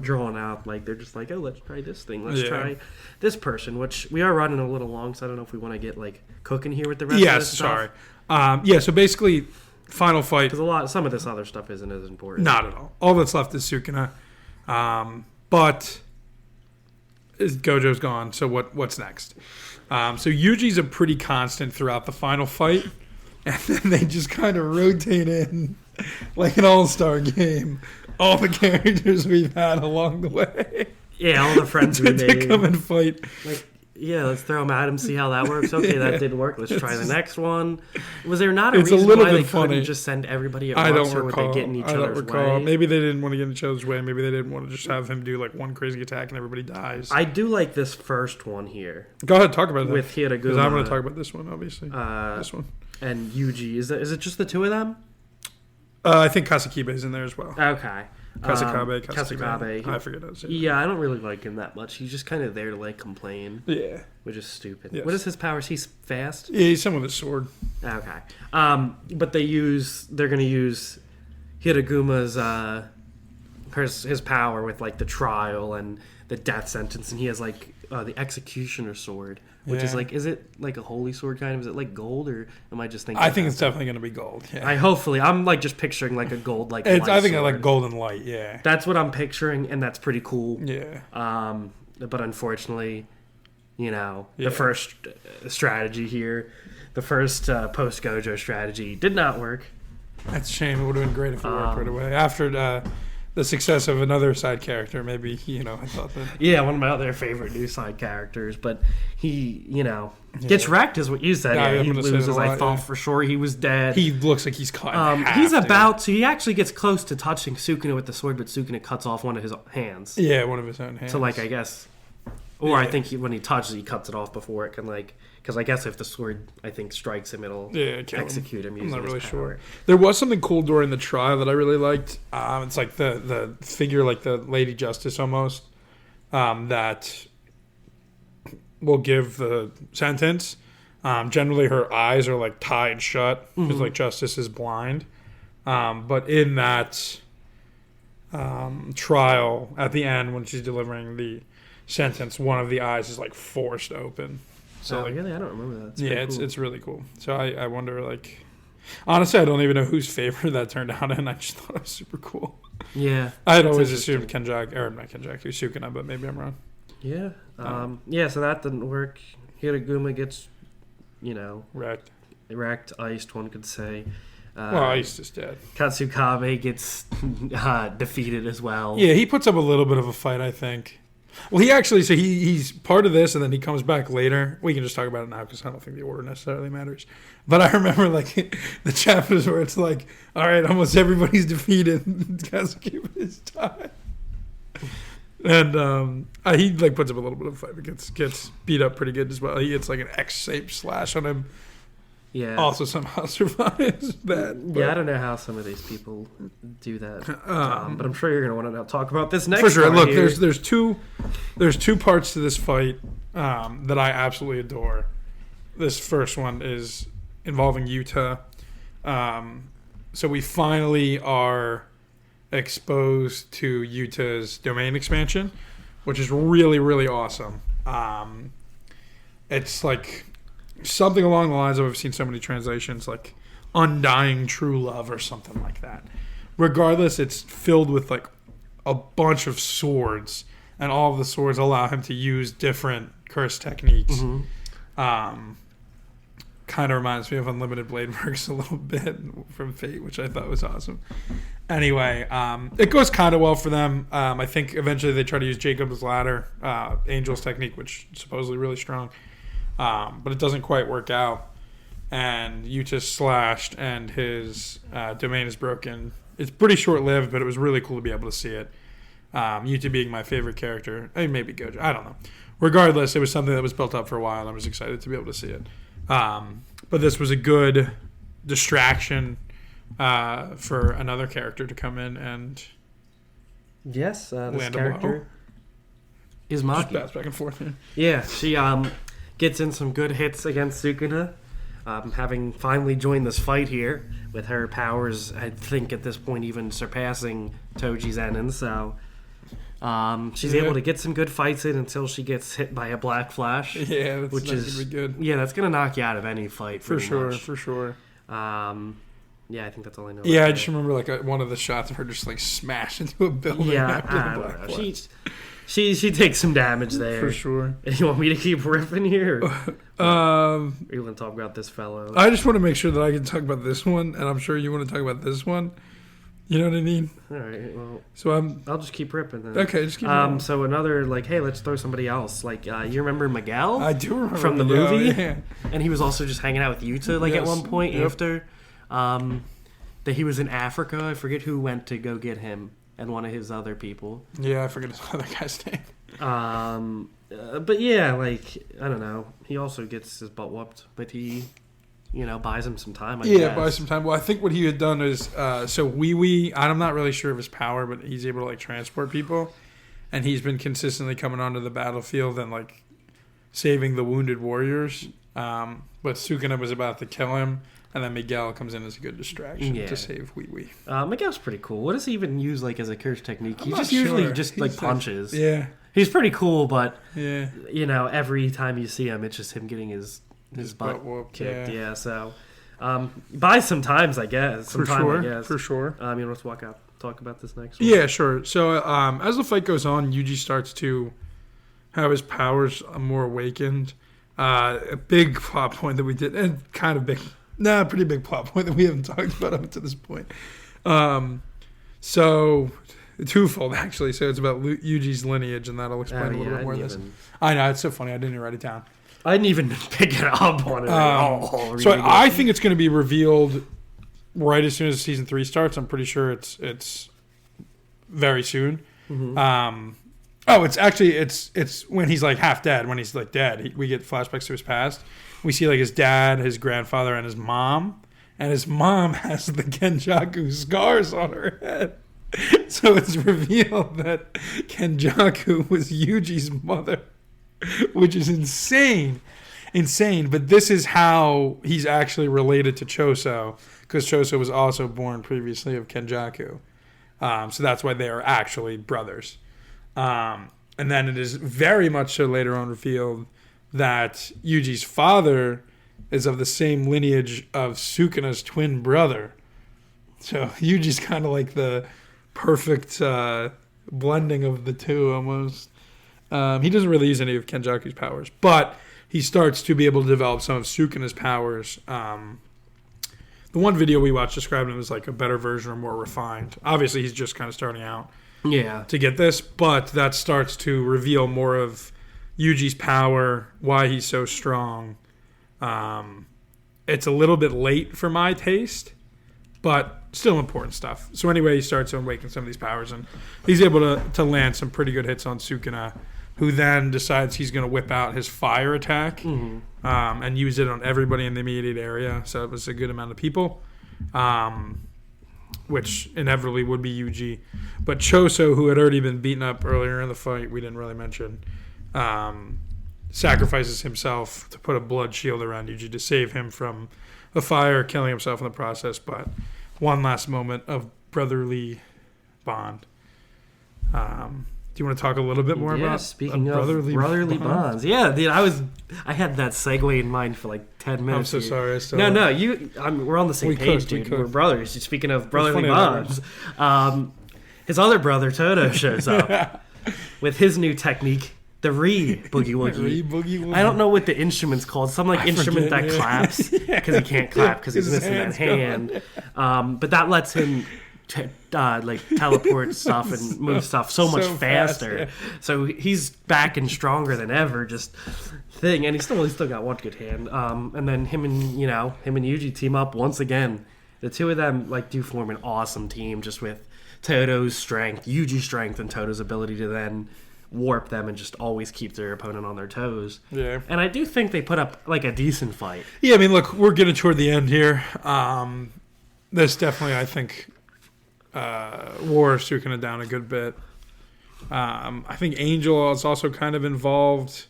drawn out. Like they're just like, oh, let's try this thing. Let's try this person, which we are running a little long, so I don't know if we want to get like cooking here with the rest of this stuff. Sorry. So basically, final fight. Because some of this other stuff isn't as important. Not at all. All that's left is Sukuna. But Gojo's gone, so what's next? So Yuji's a pretty constant throughout the final fight, and then they just kind of rotate in like an all-star game. All the characters we've had along the way. Yeah, all the friends we made. To come and fight. Like, yeah, let's throw them at him, see how that works. Okay, that didn't work. Let's try the next one. Was there not a reason why they couldn't just send everybody at once, or would they get in each other's way? Maybe they didn't want to get in each other's way. Maybe they didn't want to just have him do like one crazy attack and everybody dies. I do like this first one here. Go ahead, talk about it. With Hiraguma. Because I'm going to talk about this one, obviously. This one. And Yuji. Is it just the two of them? I think Kasakibe's in there as well. Okay. Kasakabe. I forget how to say it. Yeah, I don't really like him that much. He's just kind of there to like complain. Yeah. Which is stupid. Yes. What is his powers? He's fast? Yeah, he's someone with a sword. Okay. But they're going to use Hiraguma's, his power with like the trial and the death sentence, and he has like the executioner sword, which is like, is it like a holy sword kind of? Is it like gold, or am I just thinking? I think it's definitely going to be gold. Yeah. I'm like just picturing like a gold like. I think I like golden light. Yeah. That's what I'm picturing, and that's pretty cool. Yeah. But unfortunately, the first strategy here, the first post Gojo strategy did not work. That's a shame. It would have been great if it worked right away. After the success of another side character, maybe, I thought that... Yeah, one of my other favorite new side characters, but he, gets wrecked, is what you said. Yeah, he loses. I thought for sure he was dead. He looks like he's cut in half, he actually gets close to touching Sukuna with the sword, but Sukuna cuts off one of his hands. Yeah, one of his own hands. So, I guess... Or I think when he touches it, he cuts it off before it can, because I guess if the sword, I think, strikes him, it'll execute him. I'm not really sure. There was something cool during the trial that I really liked. It's like the figure, like the Lady Justice almost, that will give the sentence. Generally, her eyes are like tied shut because like Justice is blind. But in that trial at the end, when she's delivering the sentence, one of the eyes is like forced open. So really, I don't remember that. It's really cool. So I wonder, like, honestly, I don't even know whose favorite that turned out in. I just thought it was super cool. Yeah, I had always assumed Sukuna, but maybe I'm wrong. Yeah. So that didn't work. Hiraguma gets, wrecked, iced. One could say. Iced is dead. Katsukame gets defeated as well. Yeah, he puts up a little bit of a fight, I think. Well, he's part of this, and then he comes back later. We can just talk about it now because I don't think the order necessarily matters. But I remember like the chapters where it's like, all right, almost everybody's defeated. Kazuki is tied. And he like puts up a little bit of a fight, but gets beat up pretty good as well. He gets like an X-shaped slash on him. Yeah. Also somehow survives that. But. Yeah, I don't know how some of these people do that. But I'm sure you're going to want to talk about this next. For sure. Look, there's two parts to this fight that I absolutely adore. This first one is involving Yuta. So we finally are exposed to Yuta's domain expansion, which is really, really awesome. It's like something along the lines of, I've seen so many translations, like undying true love or something like that. Regardless, it's filled with like a bunch of swords, and all of the swords allow him to use different curse techniques. Kind of reminds me of Unlimited Blade Works a little bit from Fate, which I thought was awesome. Anyway, it goes kind of well for them. I think eventually they try to use Jacob's Ladder, Angel's technique, which is supposedly really strong. But it doesn't quite work out, and Yuta's slashed, and his domain is broken. It's pretty short-lived, but it was really cool to be able to see it. Yuta being my favorite character. I mean, maybe Gojo. I don't know. Regardless, it was something that was built up for a while, and I was excited to be able to see it. But this was a good distraction for another character to come in and this character is Maki. Just bounce back and forth here. Yeah, she gets in some good hits against Sukuna, having finally joined this fight here with her powers, I think at this point even surpassing Toji Zenin. So she's able to get some good fights in until she gets hit by a Black Flash. Yeah, that's gonna be good. Yeah, that's gonna knock you out of any fight. For sure. Yeah, I think that's all I know. Yeah, I just remember like one of the shots of her just like smash into a building. Yeah, I don't know. She takes some damage there. For sure. You want me to keep riffing here? Or you want to talk about this fellow? I just want to make sure that I can talk about this one, and I'm sure you want to talk about this one. You know what I mean? All right, well. So I'll just keep ripping then. Okay, just keep ripping. So another, like, hey, let's throw somebody else. Like, you remember Miguel? I do remember from the Miguel, movie? Yeah. And he was also just hanging out with Yuta, like, at one point after. That he was in Africa. I forget who went to go get him and one of his other people. Yeah, I forget his other guy's name. But yeah, like, I don't know. He also gets his butt whooped, but he, buys him some time, I guess. Yeah, buys some time. Well, I think what he had done is, so Wee, I'm not really sure of his power, but he's able to, like, transport people. And he's been consistently coming onto the battlefield and, like, saving the wounded warriors. But Sukuna was about to kill him. And then Miguel comes in as a good distraction Yeah. to save Wee Wee. Miguel's pretty cool. What does he even use like as a curse technique? He I'm just not usually sure. just He's like like- punches. Yeah. He's pretty cool, but Yeah. every time you see him, it's just him getting his butt whooped. kicked. Yeah. So, buy some times, I guess. For Sometime, sure. I guess. For sure. Let's talk about this next one. Yeah, sure. So as the fight goes on, Yuji starts to have his powers more awakened. A big plot point that we did, and pretty big plot point that we haven't talked about up to this point. So twofold actually. So it's about Yuji's lineage, and that'll explain a little bit more of this. I know, it's so funny. I didn't even write it down. I didn't even pick it up on it at all. So I think it's going to be revealed right as soon as season 3 starts. I'm pretty sure it's very soon. Mm-hmm. It's when he's like half dead. When he's like dead, we get flashbacks to his past. We see like his dad, his grandfather, and his mom. And his mom has the Kenjaku scars on her head. So it's revealed that Kenjaku was Yuji's mother, which is insane. But this is how he's actually related to Choso, because Choso was also born previously of Kenjaku. So that's why they are actually brothers. And then it is very much so later on revealed that Yuji's father is of the same lineage of Sukuna's twin brother. So Yuji's kind of like the perfect blending of the two almost. He doesn't really use any of Kenjaku's powers, but he starts to be able to develop some of Sukuna's powers. The one video we watched described him as like a better version or more refined. Obviously, he's just kind of starting out to get this, but that starts to reveal more of Yuji's power, why he's so strong. It's a little bit late for my taste, but still important stuff. So anyway, he starts to awaken some of these powers, and he's able to land some pretty good hits on Sukuna, who then decides he's going to whip out his fire attack and use it on everybody in the immediate area. So it was a good amount of people, which inevitably would be Yuji. But Choso, who had already been beaten up earlier in the fight, we didn't really mention, sacrifices himself to put a blood shield around Yuji to save him from the fire, killing himself in the process. But one last moment of brotherly bond. Do you want to talk a little bit more about speaking of brotherly bonds? Yeah, dude, I had that segue in mind for like 10 minutes. I'm so sorry. We're on the same page, dude. We're brothers. Speaking of brotherly bonds, his other brother Toto shows up with his new technique, the Boogie Woogie. I don't know what the instrument's called. Some instrument that claps because he can't clap because he's missing that hand. But that lets him teleport stuff and move stuff so much faster. Yeah. So he's back and stronger than ever. And he's still got one good hand. And then him and Yuji team up once again. The two of them do form an awesome team, just with Toto's strength, Yuji's strength, and Toto's ability to then warp them and just always keep their opponent on their toes. Yeah. And I do think they put up a decent fight. Yeah, I mean, look, we're getting toward the end here. This definitely, I think, wore Sukuna down a good bit. I think Angel is also kind of involved.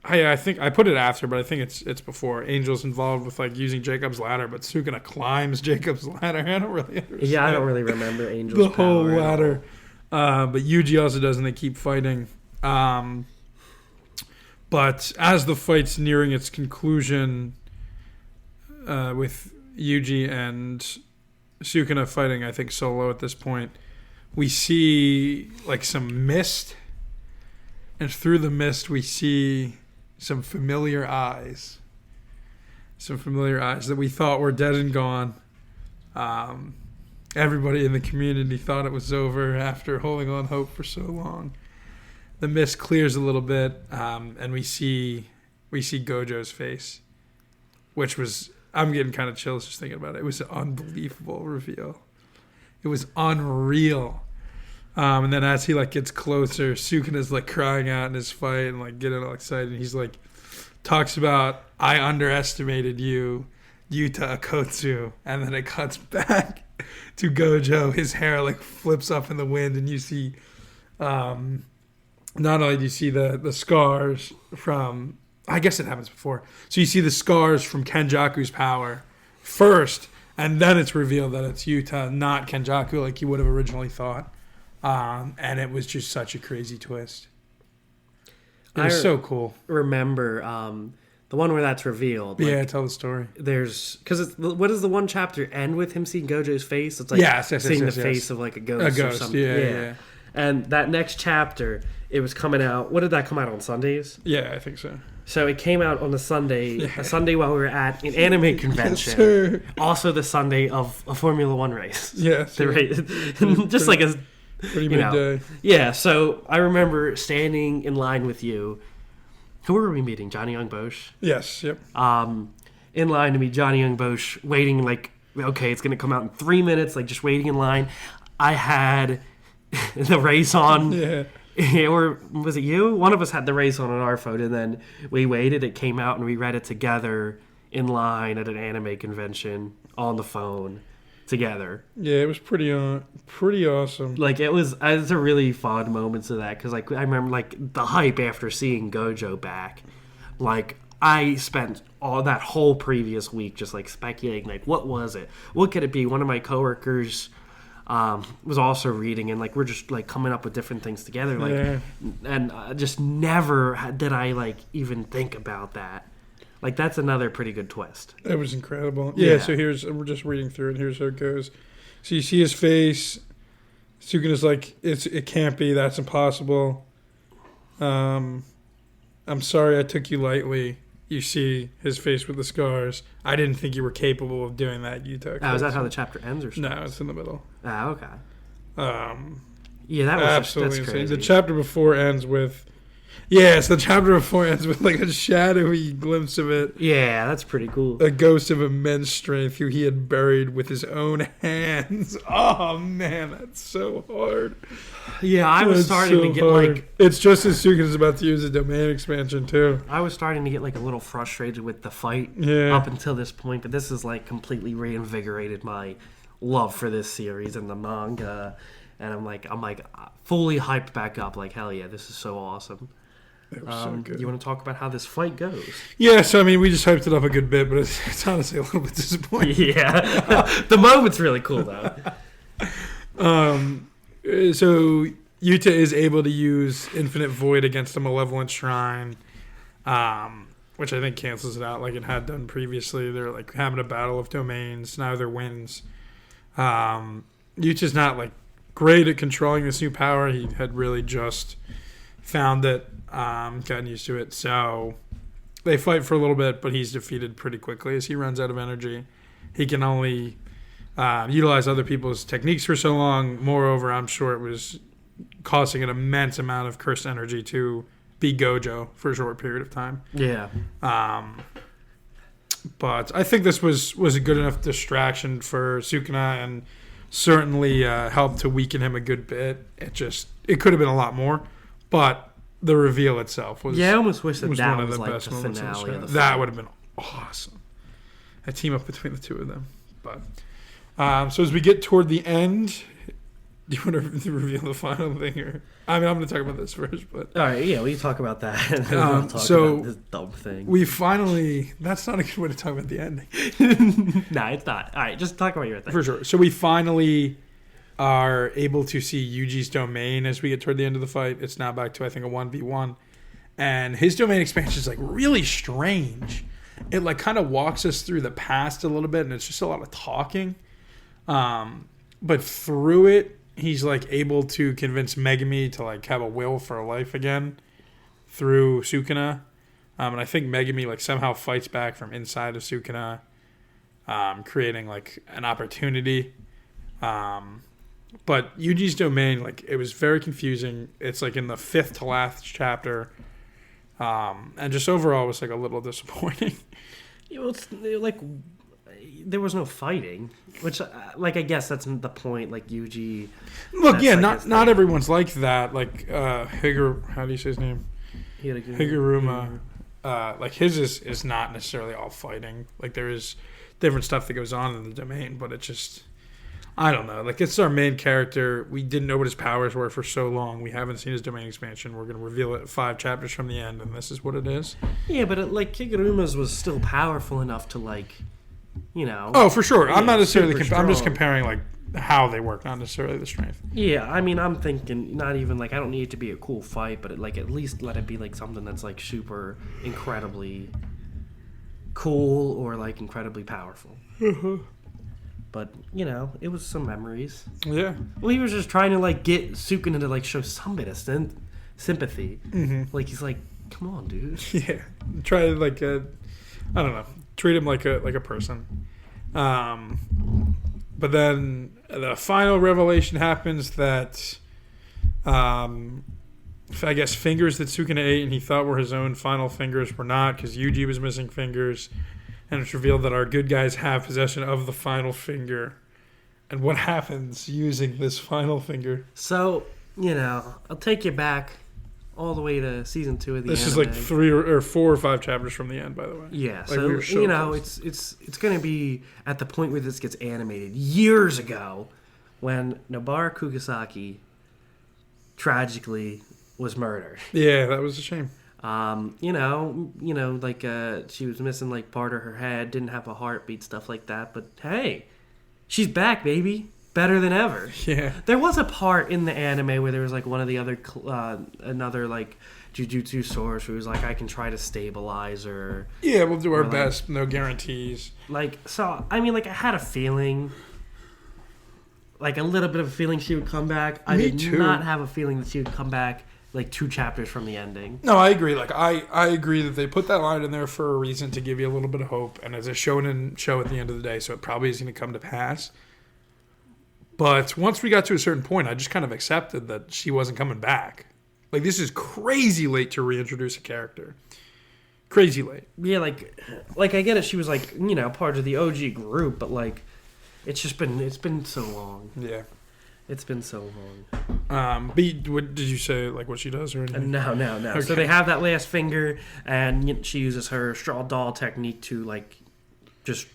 I think I put it after, but I think it's before. Angel's involved with using Jacob's ladder, but Sukuna climbs Jacob's ladder. I don't really understand. Yeah, I don't really remember Angel's the whole ladder. But Yuji also does, and they keep fighting. But as the fight's nearing its conclusion, with Yuji and Sukuna fighting, I think, solo at this point, we see some mist, and through the mist we see some familiar eyes that we thought were dead and gone. Everybody in the community thought it was over after holding on hope for so long. The mist clears a little bit, and we see Gojo's face, which was, I'm getting kind of chills just thinking about it. It was an unbelievable reveal. It was unreal. And then as he gets closer, Sukuna's crying out in his fight and getting all excited. And he's talks about, I underestimated you, Yuta Akotsu. And then it cuts back to Gojo. His hair flips up in the wind, and you see, not only do you see the scars from I guess it happens before. So you see the scars from Kenjaku's power first, and then it's revealed that it's Yuta, not Kenjaku, like you would have originally thought. And it was just such a crazy twist. It was so cool. Remember the one where that's revealed. Like, yeah, tell the story. Because what does the one chapter end with? Him seeing Gojo's face? It's like seeing the face of like a ghost or something. Yeah. And that next chapter, it was coming out. What did that come out on Sundays? Yeah, I think so. So it came out on a Sunday while we were at an anime convention. Yes, sir. Also the Sunday of a Formula One race. Yes. Just like a pretty midday. Yeah, so I remember standing in line with you. Who were we meeting? Johnny Young Bosch? Yes, yep. In line to meet Johnny Young Bosch, waiting like, okay, it's going to come out in 3 minutes, like just waiting in line. I had the race on. Yeah. Or was it you? One of us had the race on our phone, and then we waited. It came out, and we read it together in line at an anime convention on the phone together. Yeah, it was pretty awesome. Like it was a really fond moments of that because like I remember like the hype after seeing Gojo back. Like I spent all that whole previous week just like speculating like what was it? What could it be? One of my coworkers was also reading and like we're just like coming up with different things together like and just never did I like even think about that. Like that's another pretty good twist. It was incredible. Yeah, so we're just reading through it. Here's how it goes. So you see his face. Sukuna's like, it can't be. That's impossible. I'm sorry I took you lightly. You see his face with the scars. I didn't think you were capable of doing that, Yuta. Oh, is that how the chapter ends or something? No, it's in the middle. Oh, okay. Yeah, that was absolutely that's insane. crazy. The chapter before ends with... Yes, the chapter before ends with like a shadowy glimpse of it. Yeah, that's pretty cool. A ghost of immense strength who he had buried with his own hands. Oh, man, that's so hard. Yeah, I was starting to get hard. Like... It's just as Sukuna's about to use a domain expansion, too. I was starting to get like a little frustrated with the fight up until this point, but this has like completely reinvigorated my love for this series and the manga. And I'm like fully hyped back up. Like, hell yeah, this is so awesome. It was so good. You want to talk about how this fight goes? Yeah, so I mean, we just hyped it up a good bit, but it's honestly a little bit disappointing. Yeah, the moment's really cool though. So Yuta is able to use Infinite Void against a Malevolent Shrine, which I think cancels it out like it had done previously. They're like having a battle of domains. Neither wins. Yuta's not like great at controlling this new power. He had really just found it. Gotten used to it. So they fight for a little bit, but he's defeated pretty quickly as he runs out of energy. He can only utilize other people's techniques for so long. Moreover, I'm sure it was costing an immense amount of cursed energy to be Gojo for a short period of time. Yeah. But I think this was a good enough distraction for Sukuna and certainly helped to weaken him a good bit. It could have been a lot more, but the reveal itself was... Yeah, I almost wish that was one of was the like best the moments finale in of the That film. would have been awesome. A team up between the two of them. But so as we get toward the end, do you want to reveal the final thing? Or I mean, I'm going to talk about this first. But all right, yeah, we can talk about that. And then we'll talk about this dumb thing. We finally... That's not a good way to talk about the ending. No, it's not. All right, just talk about your thing. For sure. So we finally are able to see Yuji's domain as we get toward the end of the fight. It's now back to, I think, a 1v1. And his domain expansion is like really strange. It like kind of walks us through the past a little bit, and it's just a lot of talking. But through it, he's like able to convince Megumi to like have a will for life again through Sukuna. And I think Megumi like somehow fights back from inside of Sukuna, creating like an opportunity. But Yuji's domain, like, it was very confusing. It's like in the 5th to last chapter. And just overall, it was like a little disappointing. It's like there was no fighting, which, like, I guess that's the point. Like Yuji. Look, yeah, like not everyone's like that. Like how do you say his name? Higuruma. Like his is not necessarily all fighting. Like there is different stuff that goes on in the domain, but it just I don't know. Like, it's our main character. We didn't know what his powers were for so long. We haven't seen his domain expansion. We're going to reveal it 5 chapters from the end, and this is what it is. Yeah, but Kiguruma's was still powerful enough to, like, you know. Oh, for sure. I'm not necessarily. I'm just strong. comparing like how they work, not necessarily the strength. Yeah, I mean, I'm thinking not even like I don't need it to be a cool fight, but like at least let it be like something that's like super incredibly cool or like incredibly powerful. But you know, it was some memories. Yeah. Well, he was just trying to like get Sukuna to like show some bit of sympathy. Mm-hmm. Like he's like, come on, dude. Yeah. Try to like I don't know. Treat him like a person. But then the final revelation happens that, I guess, fingers that Sukuna ate and he thought were his own final fingers were not, because Yuji was missing fingers. And it's revealed that our good guys have possession of the final finger. And what happens using this final finger? So, you know, I'll take you back all the way to season 2 of the This anime. is like 3 or 4 or 5 chapters from the end, by the way. Yeah, like so, you know, close. it's going to be at the point where this gets animated years ago when Nobara Kugisaki tragically was murdered. Yeah, that was a shame. You know, like she was missing like part of her head, didn't have a heartbeat, stuff like that. But hey, she's back, baby, better than ever. Yeah. There was a part in the anime where there was like one of the other another like Jujutsu source who was like, I can try to stabilize her. Yeah, we'll do our like, best. No guarantees. Like, so I mean, like I had a feeling. Like a little bit of a feeling she would come back. I Me did too. not have a feeling that she would come back like 2 chapters from the ending. No, I agree. Like I agree that they put that line in there for a reason, to give you a little bit of hope, and as a shonen show at the end of the day, so it probably is going to come to pass. But once we got to a certain point, I just kind of accepted that she wasn't coming back. Like, this is crazy late to reintroduce a character. Crazy late. Yeah, like I get it. She was like, you know, part of the OG group, but like, it's been so long. Yeah. It's been so long. But what did you say? Like what she does or anything? No. Okay. So they have that last finger, and she uses her straw doll technique to like just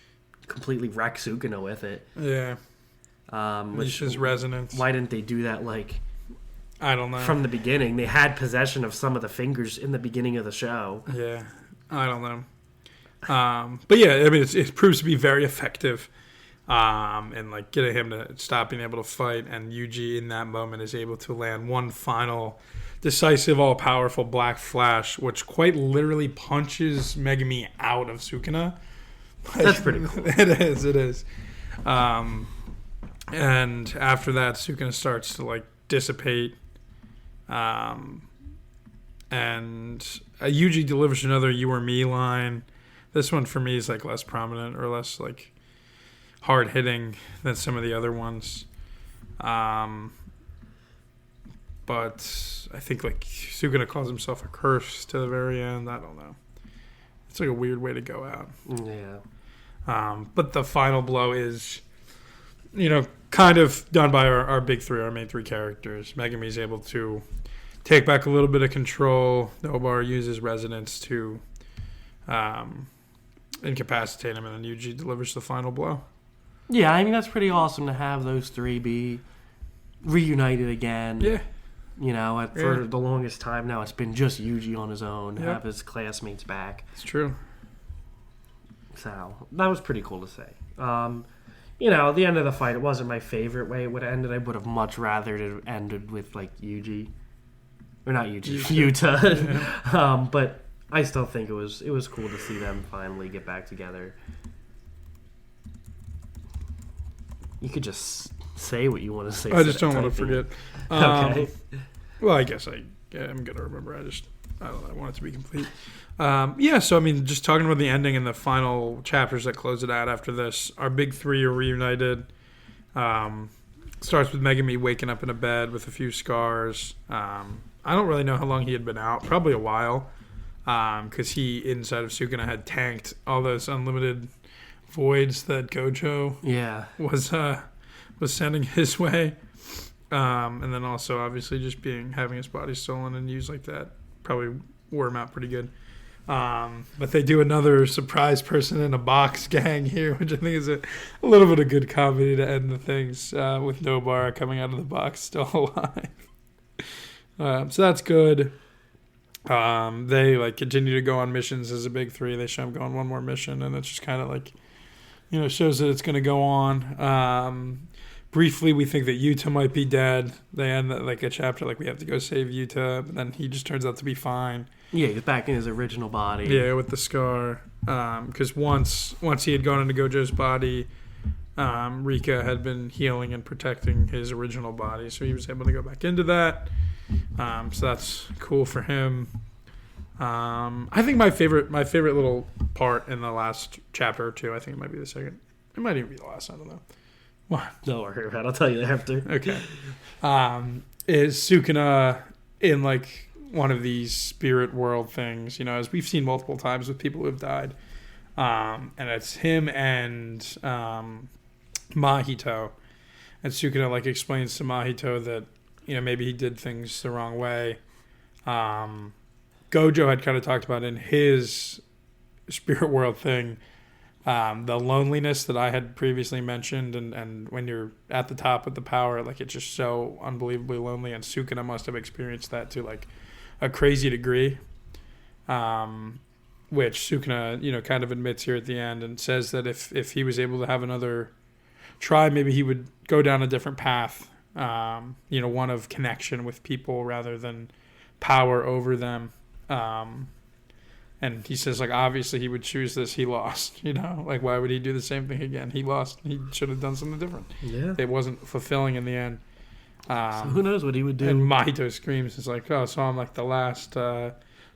completely wreck Sukuna with it. Yeah. Which is resonance. Why didn't they do that like? I don't know. From the beginning, they had possession of some of the fingers in the beginning of the show. Yeah, I don't know. But yeah, I mean, it proves to be very effective. And like getting him to stop being able to fight, and Yuji in that moment is able to land one final decisive, all-powerful black flash, which quite literally punches Megumi out of Sukuna. That's pretty cool. It is. And after that, Sukuna starts to like dissipate, and Yuji delivers another "You or Me" line. This one for me is like less prominent or less like hard hitting than some of the other ones. But I think like Sukuna calls himself a curse to the very end. I don't know. It's like a weird way to go out. Yeah. But the final blow is, kind of done by our big three, our main 3 characters. Megumi's able to take back a little bit of control. Nobar uses resonance to incapacitate him, and then Yuji delivers the final blow. Yeah, I mean, that's pretty awesome to have those 3 be reunited again. Yeah. For the longest time now, it's been just Yuji on his own, Yep. have his classmates back. It's true. So, that was pretty cool to say. The end of the fight, it wasn't my favorite way it would have ended. I would have much rather it had ended with, like, Yuji. Or not Yuji, Yuta. Yeah. But I still think it was cool to see them finally get back together. You could just say what you want to say. I just don't want to forget. Okay. Well, I guess I'm going to remember. I don't know. I want it to be complete. So, I mean, just talking about the ending and the final chapters that close it out after this, our big 3 are reunited. Starts with Megumi waking up in a bed with a few scars. I don't really know how long he had been out. Probably a while. Because he, inside of Sukuna, had tanked all those unlimited voids that Gojo was sending his way. And then also, obviously, just having his body stolen and used like that probably wore him out pretty good. But they do another surprise person in a box gang here, which I think is a little bit of good comedy to end the things with Nobara coming out of the box still alive. So that's good. They like continue to go on missions as a big three. They show them going one more mission, and it's just kind of like, shows that it's going to go on. Briefly, we think that Yuta might be dead. They end like a chapter like we have to go save Yuta, but then he just turns out to be fine. Yeah, he's back in his original body. Yeah, with the scar. Because once he had gone into Gojo's body, Rika had been healing and protecting his original body, so he was able to go back into that. So that's cool for him. I think my favorite little part in the last chapter or two, I think it might be the second. It might even be the last. I don't know. What? Don't worry about it. I'll tell you after. Okay. Is Sukuna in like one of these spirit world things, as we've seen multiple times with people who have died. And it's him and Mahito. And Sukuna like explains to Mahito that, maybe he did things the wrong way. Gojo had kind of talked about in his spirit world thing, the loneliness that I had previously mentioned, and when you're at the top of the power, like it's just so unbelievably lonely, and Sukuna must have experienced that to like a crazy degree, which Sukuna, kind of admits here at the end and says that if he was able to have another try, maybe he would go down a different path, one of connection with people rather than power over them. And he says, like, obviously he would choose this. He lost, like, why would he do the same thing again? He lost. He should have done something different. Yeah. It wasn't fulfilling in the end. So who knows what he would do? And Mahito screams, it's like, oh, so I'm like the last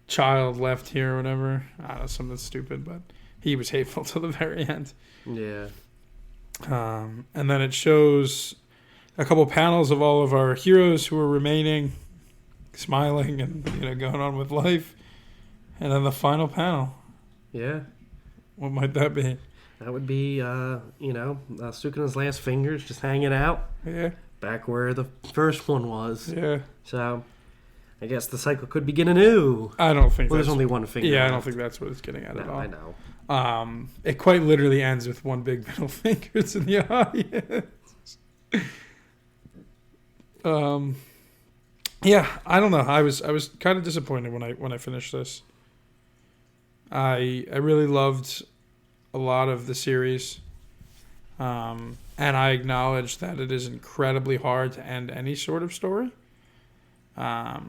child left here or whatever. I don't know, something stupid, but he was hateful to the very end. Yeah. And then it shows a couple panels of all of our heroes who are remaining, smiling and, going on with life. And then the final panel. Yeah. What might that be? That would be, Sukuna's last fingers just hanging out. Yeah. Back where the first one was. Yeah. So, I guess the cycle could begin anew. I don't think there's only one finger. Yeah, left. I don't think that's what it's getting at all. I know. It quite literally ends with one big middle finger to the audience. Yeah, I don't know. I was kind of disappointed when I finished this. I really loved a lot of the series, and I acknowledge that it is incredibly hard to end any sort of story. But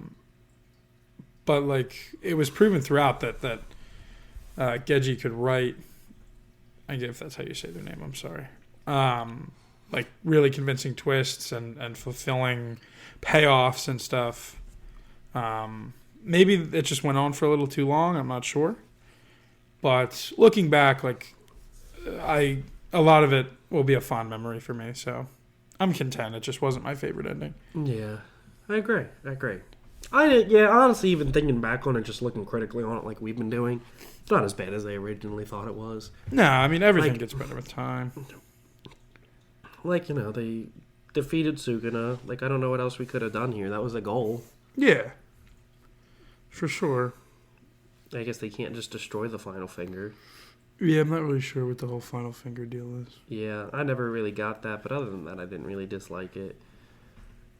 like it was proven throughout that Geji could write. I guess that's how you say their name. I'm sorry. Like really convincing twists and fulfilling payoffs and stuff. Maybe it just went on for a little too long. I'm not sure. But looking back, like a lot of it will be a fond memory for me. So I'm content. It just wasn't my favorite ending. Yeah, I agree. Honestly, even thinking back on it, just looking critically on it like we've been doing, it's not as bad as I originally thought it was. No, I mean, everything gets better with time. Like, they defeated Sukuna. Like, I don't know what else we could have done here. That was a goal. Yeah. For sure. I guess they can't just destroy the final finger. Yeah, I'm not really sure what the whole final finger deal is. Yeah, I never really got that, but other than that, I didn't really dislike it.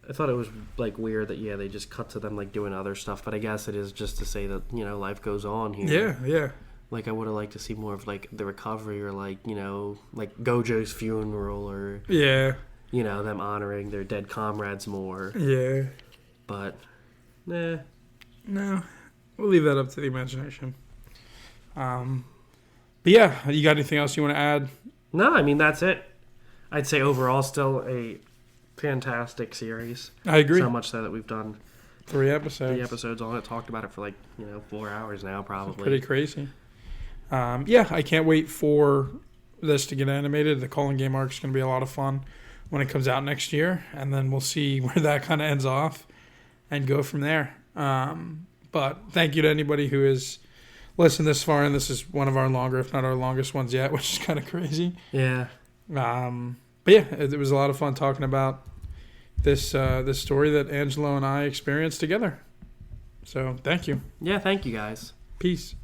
I thought it was, like, weird that, they just cut to them, like, doing other stuff, but I guess it is just to say that, life goes on here. Yeah. Like, I would have liked to see more of, like, the recovery or, like, like Gojo's funeral or... Yeah. Them honoring their dead comrades more. Yeah. But, nah. No. We'll leave that up to the imagination. But yeah, you got anything else you want to add? No, I mean, that's it. I'd say overall still a fantastic series. I agree. So much so that we've done 3 episodes. 3 episodes on it, talked about it for like, 4 hours now probably. That's pretty crazy. Yeah, I can't wait for this to get animated. The Calling Game arc is going to be a lot of fun when it comes out next year, and then we'll see where that kind of ends off and go from there. But thank you to anybody who has listened this far, and this is one of our longer, if not our longest ones yet, which is kind of crazy. Yeah. But yeah, it was a lot of fun talking about this story that Angelo and I experienced together. So thank you. Yeah, thank you guys. Peace.